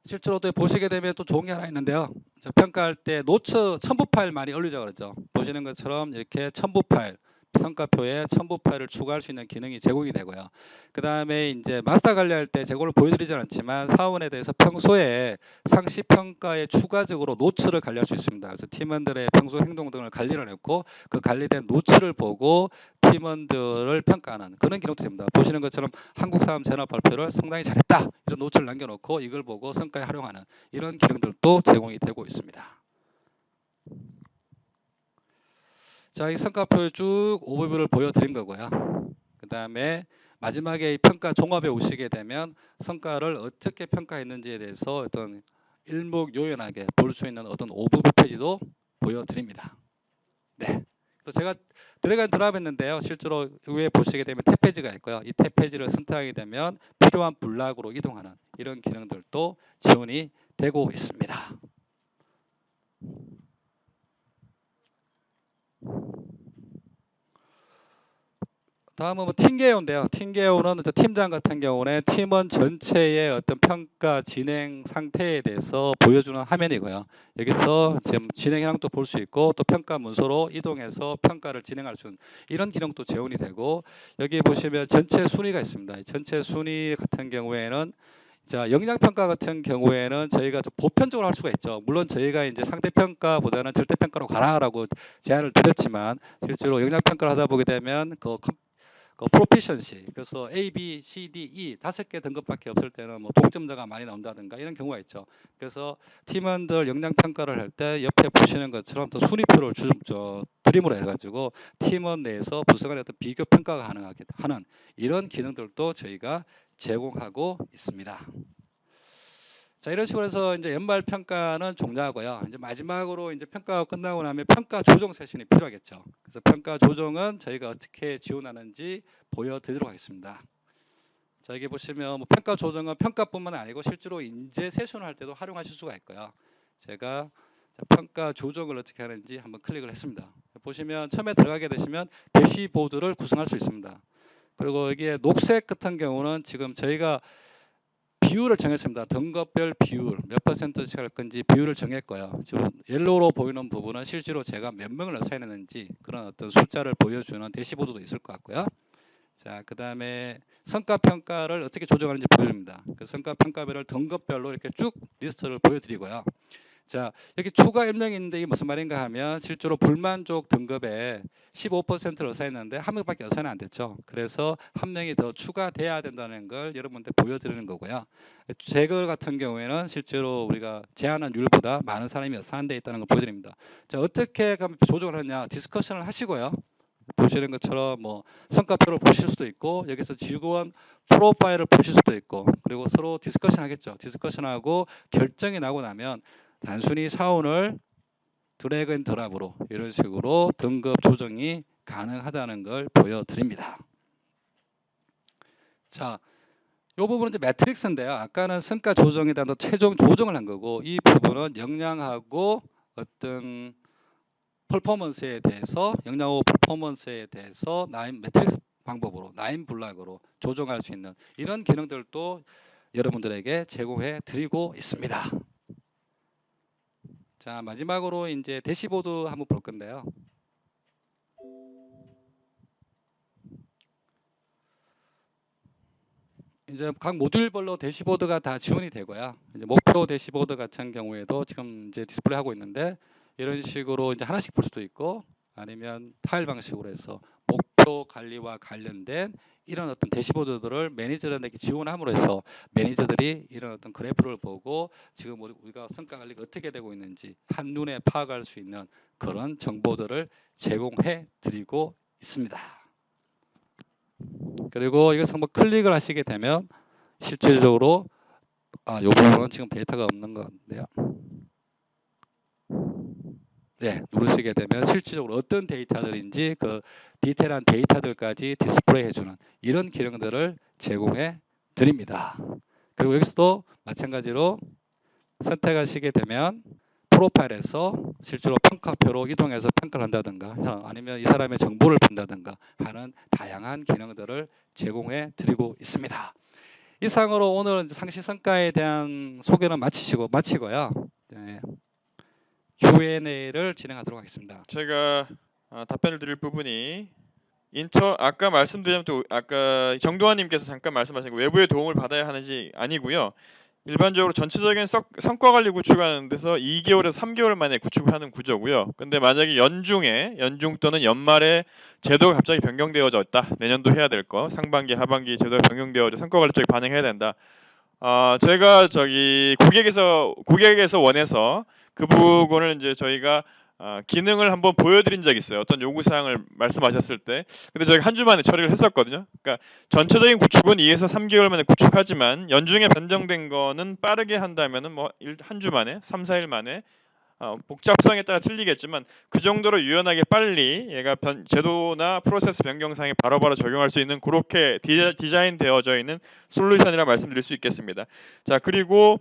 실제로 또 보시게 되면 또 좋은 게 하나 있는데요. 평가할 때 노트 첨부 파일 많이 올리죠, 그렇죠? 보시는 것처럼 이렇게 첨부 파일, 성과표에 첨부 파일을 추가할 수 있는 기능이 제공이 되고요. 그 다음에 이제 마스터 관리할 때 제공을 보여드리진 않지만 사원에 대해서 평소에 상시 평가에 추가적으로 노트를 관리할 수 있습니다. 그래서 팀원들의 평소 행동 등을 관리를 했고, 그 관리된 노트를 보고 팀원들을 평가하는 그런 기능도 됩니다. 보시는 것처럼 한국 사업 전업 발표를 상당히 잘했다, 이런 노트를 남겨놓고 이걸 보고 성과에 활용하는 이런 기능들도 제공이 되고 있습니다. 자, 이 성과표 쭉 오버뷰를 보여드린 거고요. 그 다음에 마지막에 이 평가 종합에 오시게 되면 성과를 어떻게 평가했는지에 대해서 어떤 일목요연하게 볼 수 있는 어떤 오버뷰 페이지도 보여드립니다. 네. 또 제가 드래그 드랍 했는데요. 실제로 위에 보시게 되면 탭 페이지가 있고요. 이 탭 페이지를 선택하게 되면 필요한 블락으로 이동하는 이런 기능들도 지원이 되고 있습니다. 다음은 뭐 팀계호인데요. 팀계호는 팀장 같은 경우는 팀원 전체의 어떤 평가 진행 상태에 대해서 보여주는 화면이고요. 여기서 지금 진행 현황도 볼 수 있고, 또 평가 문서로 이동해서 평가를 진행할 수 있는 이런 기능도 제공이 되고, 여기 보시면 전체 순위가 있습니다. 전체 순위 같은 경우에는 자, 역량평가 같은 경우에는 저희가 좀 보편적으로 할 수가 있죠. 물론 저희가 이제 상대평가보다는 절대평가로 가라라고 제안을 드렸지만, 실제로 역량평가를 하다 보게 되면 그 프로피션시, 그래서 A, B, C, D, E 5개 등급밖에 없을 때는 뭐 동점자가 많이 나온다든가 이런 경우가 있죠. 그래서 팀원들 역량 평가를 할 때 옆에 보시는 것처럼 또 순위표를 드림으로 해가지고 팀원 내에서 부서 간의 어떤 비교 평가가 가능하게 하는 이런 기능들도 저희가 제공하고 있습니다. 자, 이런 식으로 해서 이제 연말 평가는 종료하고요. 이제 마지막으로 이제 평가가 끝나고 나면 평가 조정 세션이 필요하겠죠. 그래서 평가 조정은 저희가 어떻게 지원하는지 보여드리도록 하겠습니다. 자, 여기 보시면 뭐 평가 조정은 평가뿐만 아니고 실제로 인재 세션을 할 때도 활용하실 수가 있고요. 제가 평가 조정을 어떻게 하는지 한번 클릭을 했습니다. 보시면 처음에 들어가게 되시면 대시보드를 구성할 수 있습니다. 그리고 여기에 녹색 같은 경우는 지금 저희가 비율을 정했습니다. 등급별 비율 몇 %씩 할 건지 비율을 정했고요. 지금 옐로우로 보이는 부분은 실제로 제가 몇 명을 어사인했는지 그런 어떤 숫자를 보여주는 대시보드도 있을 것 같고요. 자, 그 다음에 성과 평가를 어떻게 조정하는지 보여줍니다. 그 성과 평가별을 등급별로 이렇게 쭉 리스트를 보여드리고요. 자, 여기 추가 임명이 있는데 이게 무슨 말인가 하면 실제로 불만족 등급에 15%를 어사했는데 한 명밖에 어사는 안 됐죠. 그래서 한 명이 더 추가돼야 된다는 걸 여러분들 보여드리는 거고요. 제거 같은 경우에는 실제로 우리가 제한한 율보다 많은 사람이 어사한돼 있다는 걸 보여드립니다. 자, 어떻게 조정을 하냐, 디스커션을 하시고요. 보시는 것처럼 뭐 성과표를 보실 수도 있고, 여기서 직원 프로파일을 보실 수도 있고, 그리고 서로 디스커션 하겠죠. 디스커션하고 결정이 나고 나면 단순히 사원을 드래그 앤 드랍으로 이런 식으로 등급 조정이 가능하다는 걸 보여드립니다. 자, 이 부분은 이제 매트릭스인데요. 아까는 성과 조정에 대한 최종 조정을 한 거고, 이 부분은 역량하고 어떤 퍼포먼스에 대해서, 역량하고 퍼포먼스에 대해서 나인 매트릭스 방법으로, 나인 블락으로 조정할 수 있는 이런 기능들도 여러분들에게 제공해 드리고 있습니다. 자, 마지막으로 이제 대시보드 한번 볼 건데요. 이제 각 모듈별로 대시보드가 다 지원이 되고요. 이제 목표 대시보드 같은 경우에도 지금 이제 디스플레이하고 있는데, 이런 식으로 이제 하나씩 볼 수도 있고, 아니면 타일 방식으로 해서 목표 관리와 관련된 이런 어떤 대시보드들을 매니저들에게 지원함으로 해서 매니저들이 이런 어떤 그래프를 보고 지금 우리가 성과 관리가 어떻게 되고 있는지 한눈에 파악할 수 있는 그런 정보들을 제공해 드리고 있습니다. 그리고 이것을 한번 클릭을 하시게 되면 실질적으로 이 부분은 지금 데이터가 없는 것 같은데요. 네, 누르시게 되면 실질적으로 어떤 데이터들인지 그 디테일한 데이터들까지 디스플레이 해주는 이런 기능들을 제공해 드립니다. 그리고 여기서도 마찬가지로 선택하시게 되면 프로파일에서 실제로 평가표로 이동해서 평가를 한다든가 아니면 이 사람의 정보를 본다든가 하는 다양한 기능들을 제공해 드리고 있습니다. 이상으로 오늘 상시성과에 대한 소개는 마치고요. 네, Q&A를 진행하도록 하겠습니다. 제가 답변을 드릴 부분이 아까 말씀드린 또 아까 정동환님께서 잠깐 말씀하신 거 외부의 도움을 받아야 하는지 아니고요. 일반적으로 전체적인 성과 관리 구축하는 데서 2개월에서 3개월 만에 구축을 하는 구조고요. 근데 만약에 연중 또는 연말에 제도가 갑자기 변경되어져 있다. 내년도 해야 될 거, 상반기, 하반기 제도가 변경되어져 성과 관리 쪽에 반영해야 된다. 제가 저기 고객에서 원해서 그 부분을 이제 저희가 기능을 한번 보여드린 적이 있어요. 어떤 요구사항을 말씀하셨을 때. 근데 저희가 한 주 만에 처리를 했었거든요. 그러니까 전체적인 구축은 2에서 3개월 만에 구축하지만 연중에 변경된 거는 빠르게 한다면은 뭐 한 주 만에, 3, 4일 만에 복잡성에 따라 틀리겠지만 그 정도로 유연하게 빨리 얘가 제도나 프로세스 변경상에 바로바로 적용할 수 있는 그렇게 디자인 되어져 있는 솔루션이라 말씀드릴 수 있겠습니다. 자, 그리고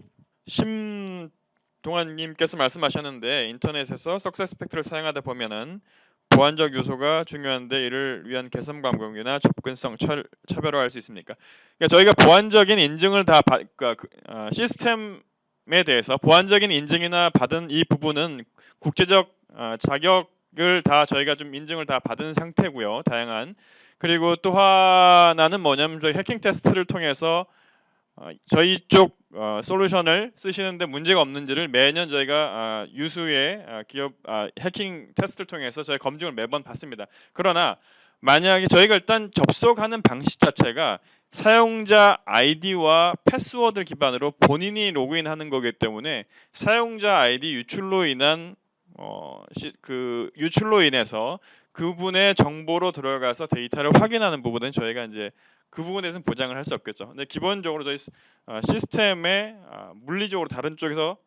심동환님께서 말씀하셨는데 인터넷에서 석세스 팩트를 사용하다 보면은 보안적 요소가 중요한데 이를 위한 개선 방법이나 접근성 차별화할 수 있습니까? 그러니까 저희가 보안적인 인증을 다 시스템에 대해서 보안적인 인증이나 받은 이 부분은 국제적 자격을 다 저희가 좀 인증을 다 받은 상태고요. 다양한. 그리고 또 하나는 뭐냐면 저희 해킹 테스트를 통해서 저희 쪽 솔루션을 쓰시는데 문제가 없는지를 매년 저희가 유수의 기업 해킹 테스트를 통해서 저희 검증을 매번 받습니다. 그러나 만약에 저희가 일단 접속하는 방식 자체가 사용자 아이디와 패스워드 기반으로 본인이 로그인하는 거기 때문에 사용자 아이디 유출로 인한 유출로 인해서 그분의 정보로 들어가서 데이터를 확인하는 부분은 저희가 이제 그 부분에 대해서는 보장을 할 수 없겠죠. 근데 기본적으로 저희 시스템에 물리적으로 다른 쪽에서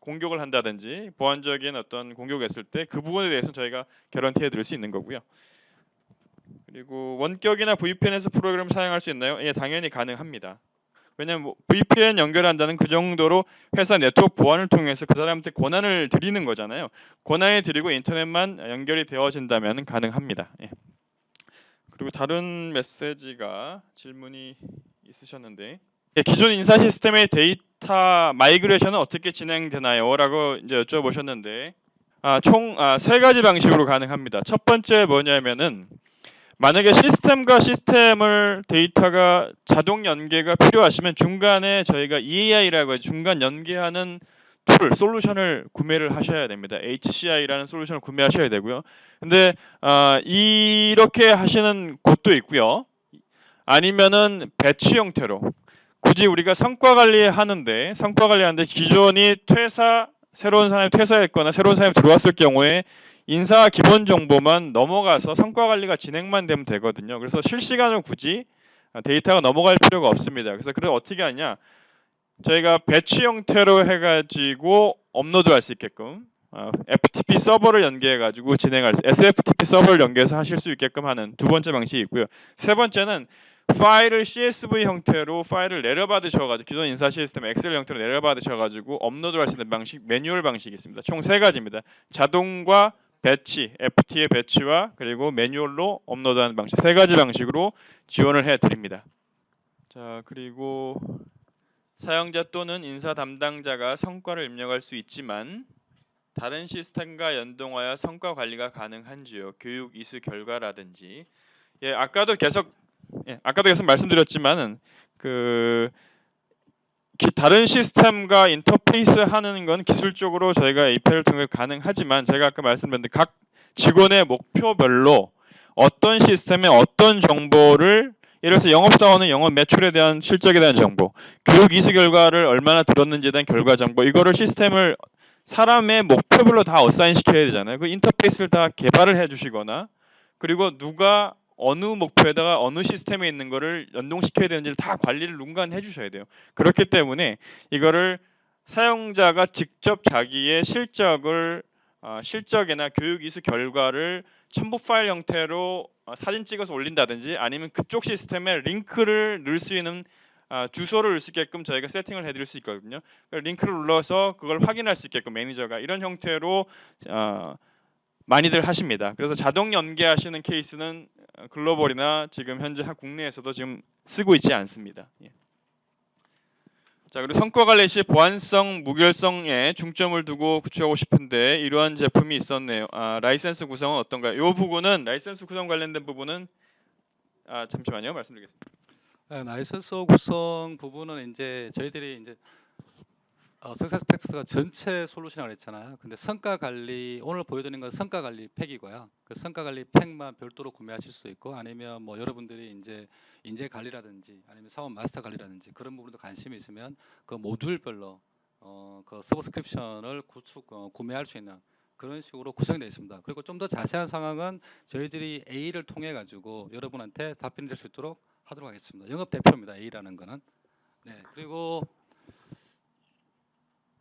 공격을 한다든지 보안적인 어떤 공격을 했을 때 그 부분에 대해서는 저희가 개런티해 드릴 수 있는 거고요. 그리고 원격이나 VPN에서 프로그램을 사용할 수 있나요? 예, 당연히 가능합니다. 왜냐하면 VPN 연결한다는 그 정도로 회사 네트워크 보안을 통해서 그 사람한테 권한을 드리는 거잖아요. 권한을 드리고 인터넷만 연결이 되어진다면 가능합니다. 예. 그리고 다른 메시지가 질문이 있으셨는데 기존 인사 시스템의 데이터 마이그레이션은 어떻게 진행되나요? 라고 이제 여쭤보셨는데 총 3가지 방식으로 가능합니다. 첫 번째 뭐냐면은 만약에 시스템과 시스템을 데이터가 자동 연계가 필요하시면 중간에 저희가 EAI라고 해서 중간 연계하는 솔루션을 구매를 하셔야 됩니다. HCI라는 솔루션을 구매하셔야 되고요. 근데 이렇게 하시는 곳도 있고요. 아니면은 배치 형태로 굳이 우리가 성과 관리하는데 기존이 새로운 사람이 퇴사했거나 새로운 사람이 들어왔을 경우에 인사 기본 정보만 넘어가서 성과 관리가 진행만 되면 되거든요. 그래서 실시간으로 굳이 데이터가 넘어갈 필요가 없습니다. 그래서 어떻게 하냐? 저희가 배치 형태로 해가지고 업로드할 수 있게끔 FTP 서버를 연계해가지고 SFTP 서버를 연계해서 하실 수 있게끔 하는 두 번째 방식이 있고요. 세 번째는 파일을 CSV 형태로 파일을 내려받으셔가지고 기존 인사 시스템 엑셀 형태로 내려받으셔가지고 업로드할 수 있는 방식, 매뉴얼 방식이 있습니다. 총 3가지입니다. 자동과 배치, FT의 배치와 그리고 매뉴얼로 업로드하는 방식 3가지 방식으로 지원을 해드립니다. 자, 그리고 사용자 또는 인사 담당자가 성과를 입력할 수 있지만 다른 시스템과 연동하여 성과 관리가 가능한지요? 교육 이수 결과라든지 아까도 계속 말씀드렸지만 다른 시스템과 인터페이스 하는 건 기술적으로 저희가 API를 통해 가능하지만 제가 아까 말씀드렸는데 각 직원의 목표별로 어떤 시스템에 어떤 정보를 예를 들어서 영업사원은 영업 매출에 대한 실적에 대한 정보, 교육 이수 결과를 얼마나 들었는지에 대한 결과 정보 이거를 시스템을 사람의 목표별로 다 어사인 시켜야 되잖아요. 그 인터페이스를 다 개발을 해주시거나 그리고 누가 어느 목표에다가 어느 시스템에 있는 거를 연동시켜야 되는지를 다 관리를 누군가 해주셔야 돼요. 그렇기 때문에 이거를 사용자가 직접 자기의 실적이나 교육 이수 결과를 첨부 파일 형태로 사진 찍어서 올린다든지 아니면 그쪽 시스템에 링크를 넣을 수 있는 주소를 넣을 수 있게끔 저희가 세팅을 해드릴 수 있거든요. 링크를 눌러서 그걸 확인할 수 있게끔 매니저가 이런 형태로 많이들 하십니다. 그래서 자동 연계하시는 케이스는 글로벌이나 지금 현재 국내에서도 지금 쓰고 있지 않습니다. 예. 자, 그리고 성과 관리 시 보안성, 무결성에 중점을 두고 구축하고 싶은데 이러한 제품이 있었네요. 라이센스 구성은 어떤가요? 이 부분은 라이센스 구성 관련된 부분은 잠시만요, 말씀드리겠습니다. 네, 라이선스 구성 부분은 이제 저희들이 이제 석세스 팩스가 전체 솔루션이라고 했잖아요. 근데 성과 관리 오늘 보여드리는 건 성과 관리 팩이고요. 그 성과 관리 팩만 별도로 구매하실 수 있고 아니면 뭐 여러분들이 이제 인재 관리라든지 아니면 사원 마스터 관리라든지 그런 부분도 관심이 있으면 그 모듈별로 그 서브스크립션을 구매할 수 있는 그런 식으로 구성이 되어 있습니다. 그리고 좀 더 자세한 상황은 저희들이 A를 통해 가지고 여러분한테 답변 드릴 수 있도록 하도록 하겠습니다. 영업 대표입니다. A라는 거는. 네. 그리고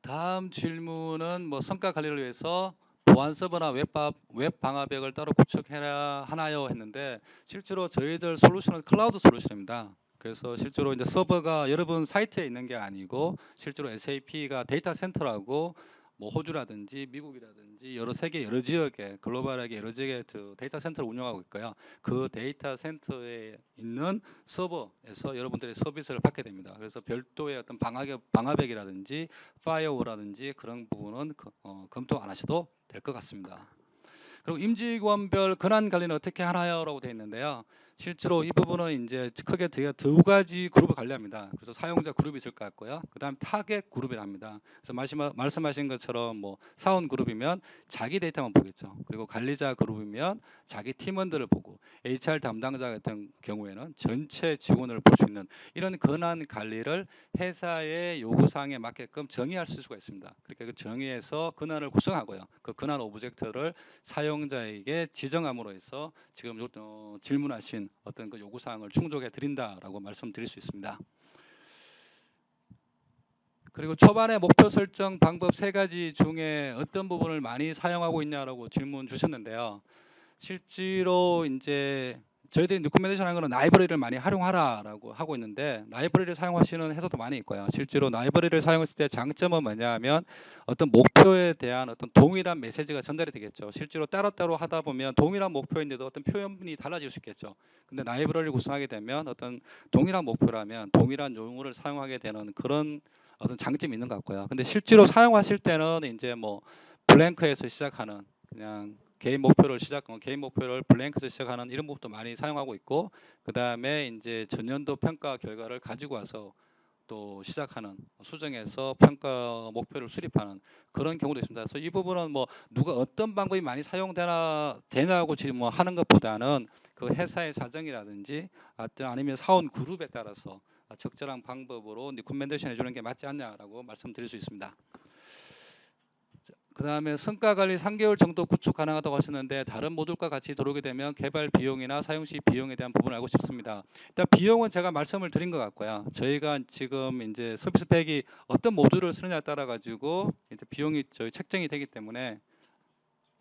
다음 질문은 뭐 성과 관리를 위해서 보안 서버나 웹 방화벽을 따로 구축해야 하나요 했는데 실제로 저희들 솔루션은 클라우드 솔루션입니다. 그래서 실제로 이제 서버가 여러분 사이트에 있는 게 아니고 실제로 SAP가 데이터 센터라고 뭐 호주라든지 미국이라든지 여러 세계 여러 지역에 글로벌하게 여러 지역에 그 데이터 센터를 운영하고 있고요. 그 데이터 센터에 있는 서버에서 여러분들의 서비스를 받게 됩니다. 그래서 별도의 어떤 방화벽이라든지 파이어워라든지 그런 부분은 검토 안 하셔도 될 것 같습니다. 그리고 임직원별 권한 관리는 어떻게 하나요?라고 되어 있는데요. 실제로 이 부분은 이제 크게 두 가지 그룹을 관리합니다. 그래서 사용자 그룹이 있을 것 같고요. 그다음 타겟 그룹이라 합니다. 그래서 말씀하신 것처럼 뭐 사원 그룹이면 자기 데이터만 보겠죠. 그리고 관리자 그룹이면 자기 팀원들을 보고 HR 담당자 같은 경우에는 전체 직원을 볼 수 있는 이런 권한 관리를 회사의 요구사항에 맞게끔 정의할 수가 있습니다. 그러니까 그 정의해서 권한을 구성하고요. 그 권한 오브젝트를 사용자에게 지정함으로 해서 지금 질문하신 어떤 그 요구사항을 충족해 드린다라고 말씀드릴 수 있습니다. 그리고 초반에 목표 설정 방법 세 가지 중에 어떤 부분을 많이 사용하고 있냐라고 질문 주셨는데요. 실제로 이제 저희들이 리코멘데이션 하는 거는 라이브러리를 많이 활용하라라고 하고 있는데 라이브러리를 사용하시는 회사도 많이 있고요. 실제로 라이브러리를 사용했을 때 장점은 뭐냐면 어떤 목표에 대한 어떤 동일한 메시지가 전달이 되겠죠. 실제로 따로따로 하다 보면 동일한 목표인데도 어떤 표현이 달라질 수 있겠죠. 근데 라이브러리를 구성하게 되면 어떤 동일한 목표라면 동일한 용어를 사용하게 되는 그런 어떤 장점이 있는 것 같고요. 근데 실제로 사용하실 때는 이제 뭐 블랭크에서 시작하는 그냥 개인 목표를 블랭크에서 시작하는 이런 부분도 많이 사용하고 있고 그 다음에 이제 전년도 평가 결과를 가지고 와서 또 시작하는 수정해서 평가 목표를 수립하는 그런 경우도 있습니다. 그래서 이 부분은 뭐 누가 어떤 방법이 많이 되냐고 지금 뭐 하는 것보다는 그 회사의 사정이라든지 아니면 사원 그룹에 따라서 적절한 방법으로 리코멘데이션 해주는 게 맞지 않냐라고 말씀드릴 수 있습니다. 그 다음에 성과 관리 3개월 정도 구축 가능하다고 하셨는데 다른 모듈과 같이 들어오게 되면 개발 비용이나 사용 시 비용에 대한 부분을 알고 싶습니다. 일단 비용은 제가 말씀을 드린 것 같고요. 저희가 지금 이제 서비스 팩이 어떤 모듈을 쓰느냐에 따라 가지고 이제 비용이 저희 책정이 되기 때문에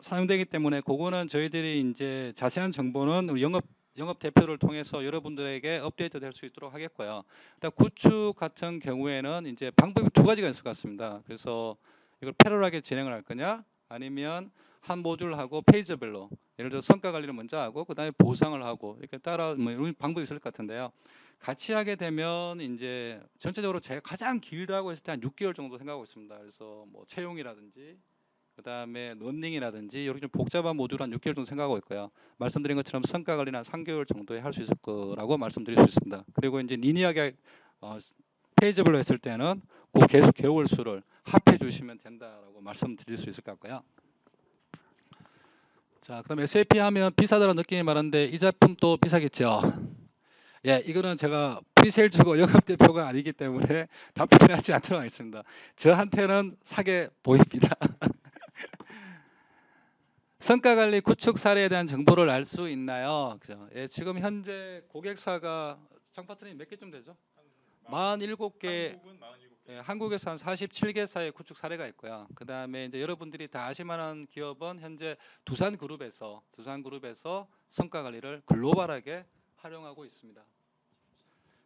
사용되기 때문에 그거는 저희들이 이제 자세한 정보는 우리 영업 대표를 통해서 여러분들에게 업데이트 될 수 있도록 하겠고요. 일단 구축 같은 경우에는 이제 방법이 두 가지가 있을 것 같습니다. 그래서 이걸 패러하게 진행을 할 거냐 아니면 한 모듈하고 페이지별로 예를 들어 성과 관리를 먼저 하고 그다음에 보상을 하고 이렇게 따라 뭐 이런 방법이 있을 것 같은데요. 같이 하게 되면 이제 전체적으로 제가 가장 길다고 했을 때 한 6개월 정도 생각하고 있습니다. 그래서 뭐 채용이라든지 그다음에 런닝이라든지 이렇게 좀 복잡한 모듈 한 6개월 정도 생각하고 있고요. 말씀드린 것처럼 성과 관리는 한 3개월 정도에 할 수 있을 거라고 말씀드릴 수 있습니다. 그리고 이제 리니어하게 페이지별로 했을 때는 그 계속 개월 수를 합해 주시면 된다라고 말씀드릴 수 있을 것 같고요. 자, 그럼 SAP 하면 비싸다는 느낌이 많은데 이 제품 또 비싸겠죠? 예, 이거는 제가 프리세일즈고 영업 대표가 아니기 때문에 답변하지 않도록 하겠습니다. 저한테는 사게 보입니다. 성과 관리 구축 사례에 대한 정보를 알 수 있나요? 그죠? 예, 지금 현재 고객사가 장파트님 몇 개쯤 되죠? 47개. 예, 한국에서 한 47개사의 구축 사례가 있고요. 그 다음에 이제 여러분들이 다 아실만한 기업은 현재 두산그룹에서 성과 관리를 글로벌하게 활용하고 있습니다.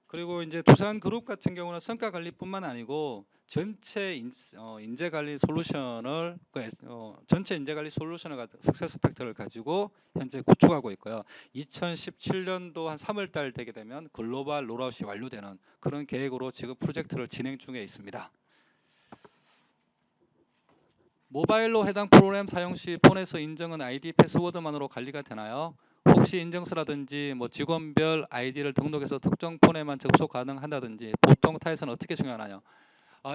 그리고 이제 두산그룹 같은 경우는 성과 관리뿐만 아니고 전체 인재 관리 솔루션을 전체 인재 관리 솔루션을 석세스 팩터를 가지고 현재 구축하고 있고요. 2017년도 한 3월 달 되게 되면 글로벌 롤아웃이 완료되는 그런 계획으로 지금 프로젝트를 진행 중에 있습니다. 모바일로 해당 프로그램 사용 시 폰에서 인정한 아이디 패스워드만으로 관리가 되나요? 혹시 인증서라든지 뭐 직원별 아이디를 등록해서 특정 폰에만 접속 가능한다든지 보통 타에서는 어떻게 적용하나요?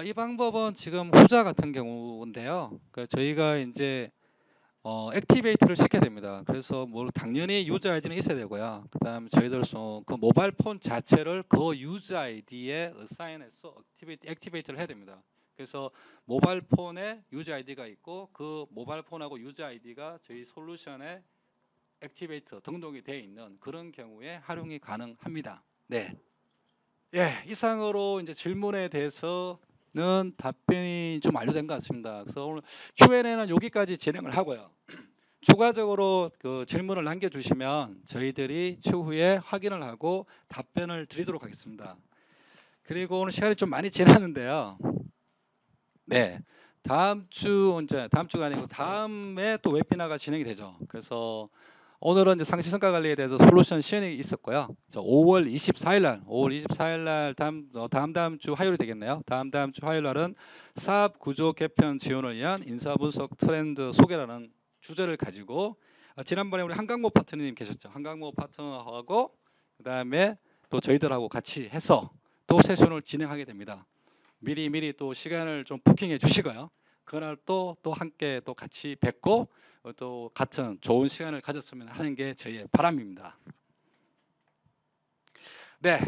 이 방법은 지금 후자 같은 경우인데요. 저희가 이제 액티베이트를 시켜야 됩니다. 그래서 뭐 당연히 유저 아이디는 있어야 되고요. 그다음 저희들 그 모바일 폰 자체를 그 유저 아이디에 어사인해서 액티베이트를 해야 됩니다. 그래서 모바일 폰에 유저 아이디가 있고 그 모바일 폰하고 유저 아이디가 저희 솔루션에 액티베이트 등록이 되어 있는 그런 경우에 활용이 가능합니다. 네. 예, 이상으로 이제 질문에 대해서는 답변이 좀 완료된 것 같습니다. 그래서 오늘 Q&A는 여기까지 진행을 하고요. 추가적으로 그 질문을 남겨주시면 저희들이 추후에 확인을 하고 답변을 드리도록 하겠습니다. 그리고 오늘 시간이 좀 많이 지났는데요. 네, 다음 주가 아니고 다음에 또 웨비나가 진행이 되죠. 그래서 오늘은 이제 상시 성과 관리에 대해서 솔루션 시연이 있었고요. 5월 24일 날 다음 주 화요일이 되겠네요. 다음 주 화요일 날은 사업 구조 개편 지원을 위한 인사 분석 트렌드 소개라는 주제를 가지고 지난번에 우리 한강모 파트너님 계셨죠. 한강모 파트너하고 그다음에 또 저희들하고 같이 해서 또 세션을 진행하게 됩니다. 미리 또 시간을 좀 부킹해 주시고요. 그날 또 함께 또 같이 뵙고 또 같은 좋은 시간을 가졌으면 하는 게 저희의 바람입니다. 네,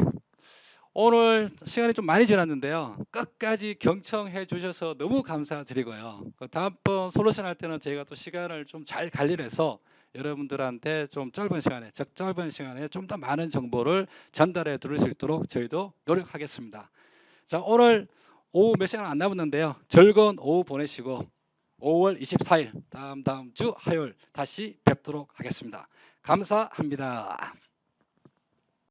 오늘 시간이 좀 많이 지났는데요. 끝까지 경청해 주셔서 너무 감사드리고요. 다음번 솔루션 할 때는 저희가 또 시간을 좀 잘 관리를 해서 여러분들한테 좀 짧은 시간에 좀 더 많은 정보를 전달해 드릴 수 있도록 저희도 노력하겠습니다. 자, 오늘 오후 몇 시간 안 남았는데요. 즐거운 오후 보내시고 5월 24일 다음 주 화요일 다시 뵙도록 하겠습니다. 감사합니다.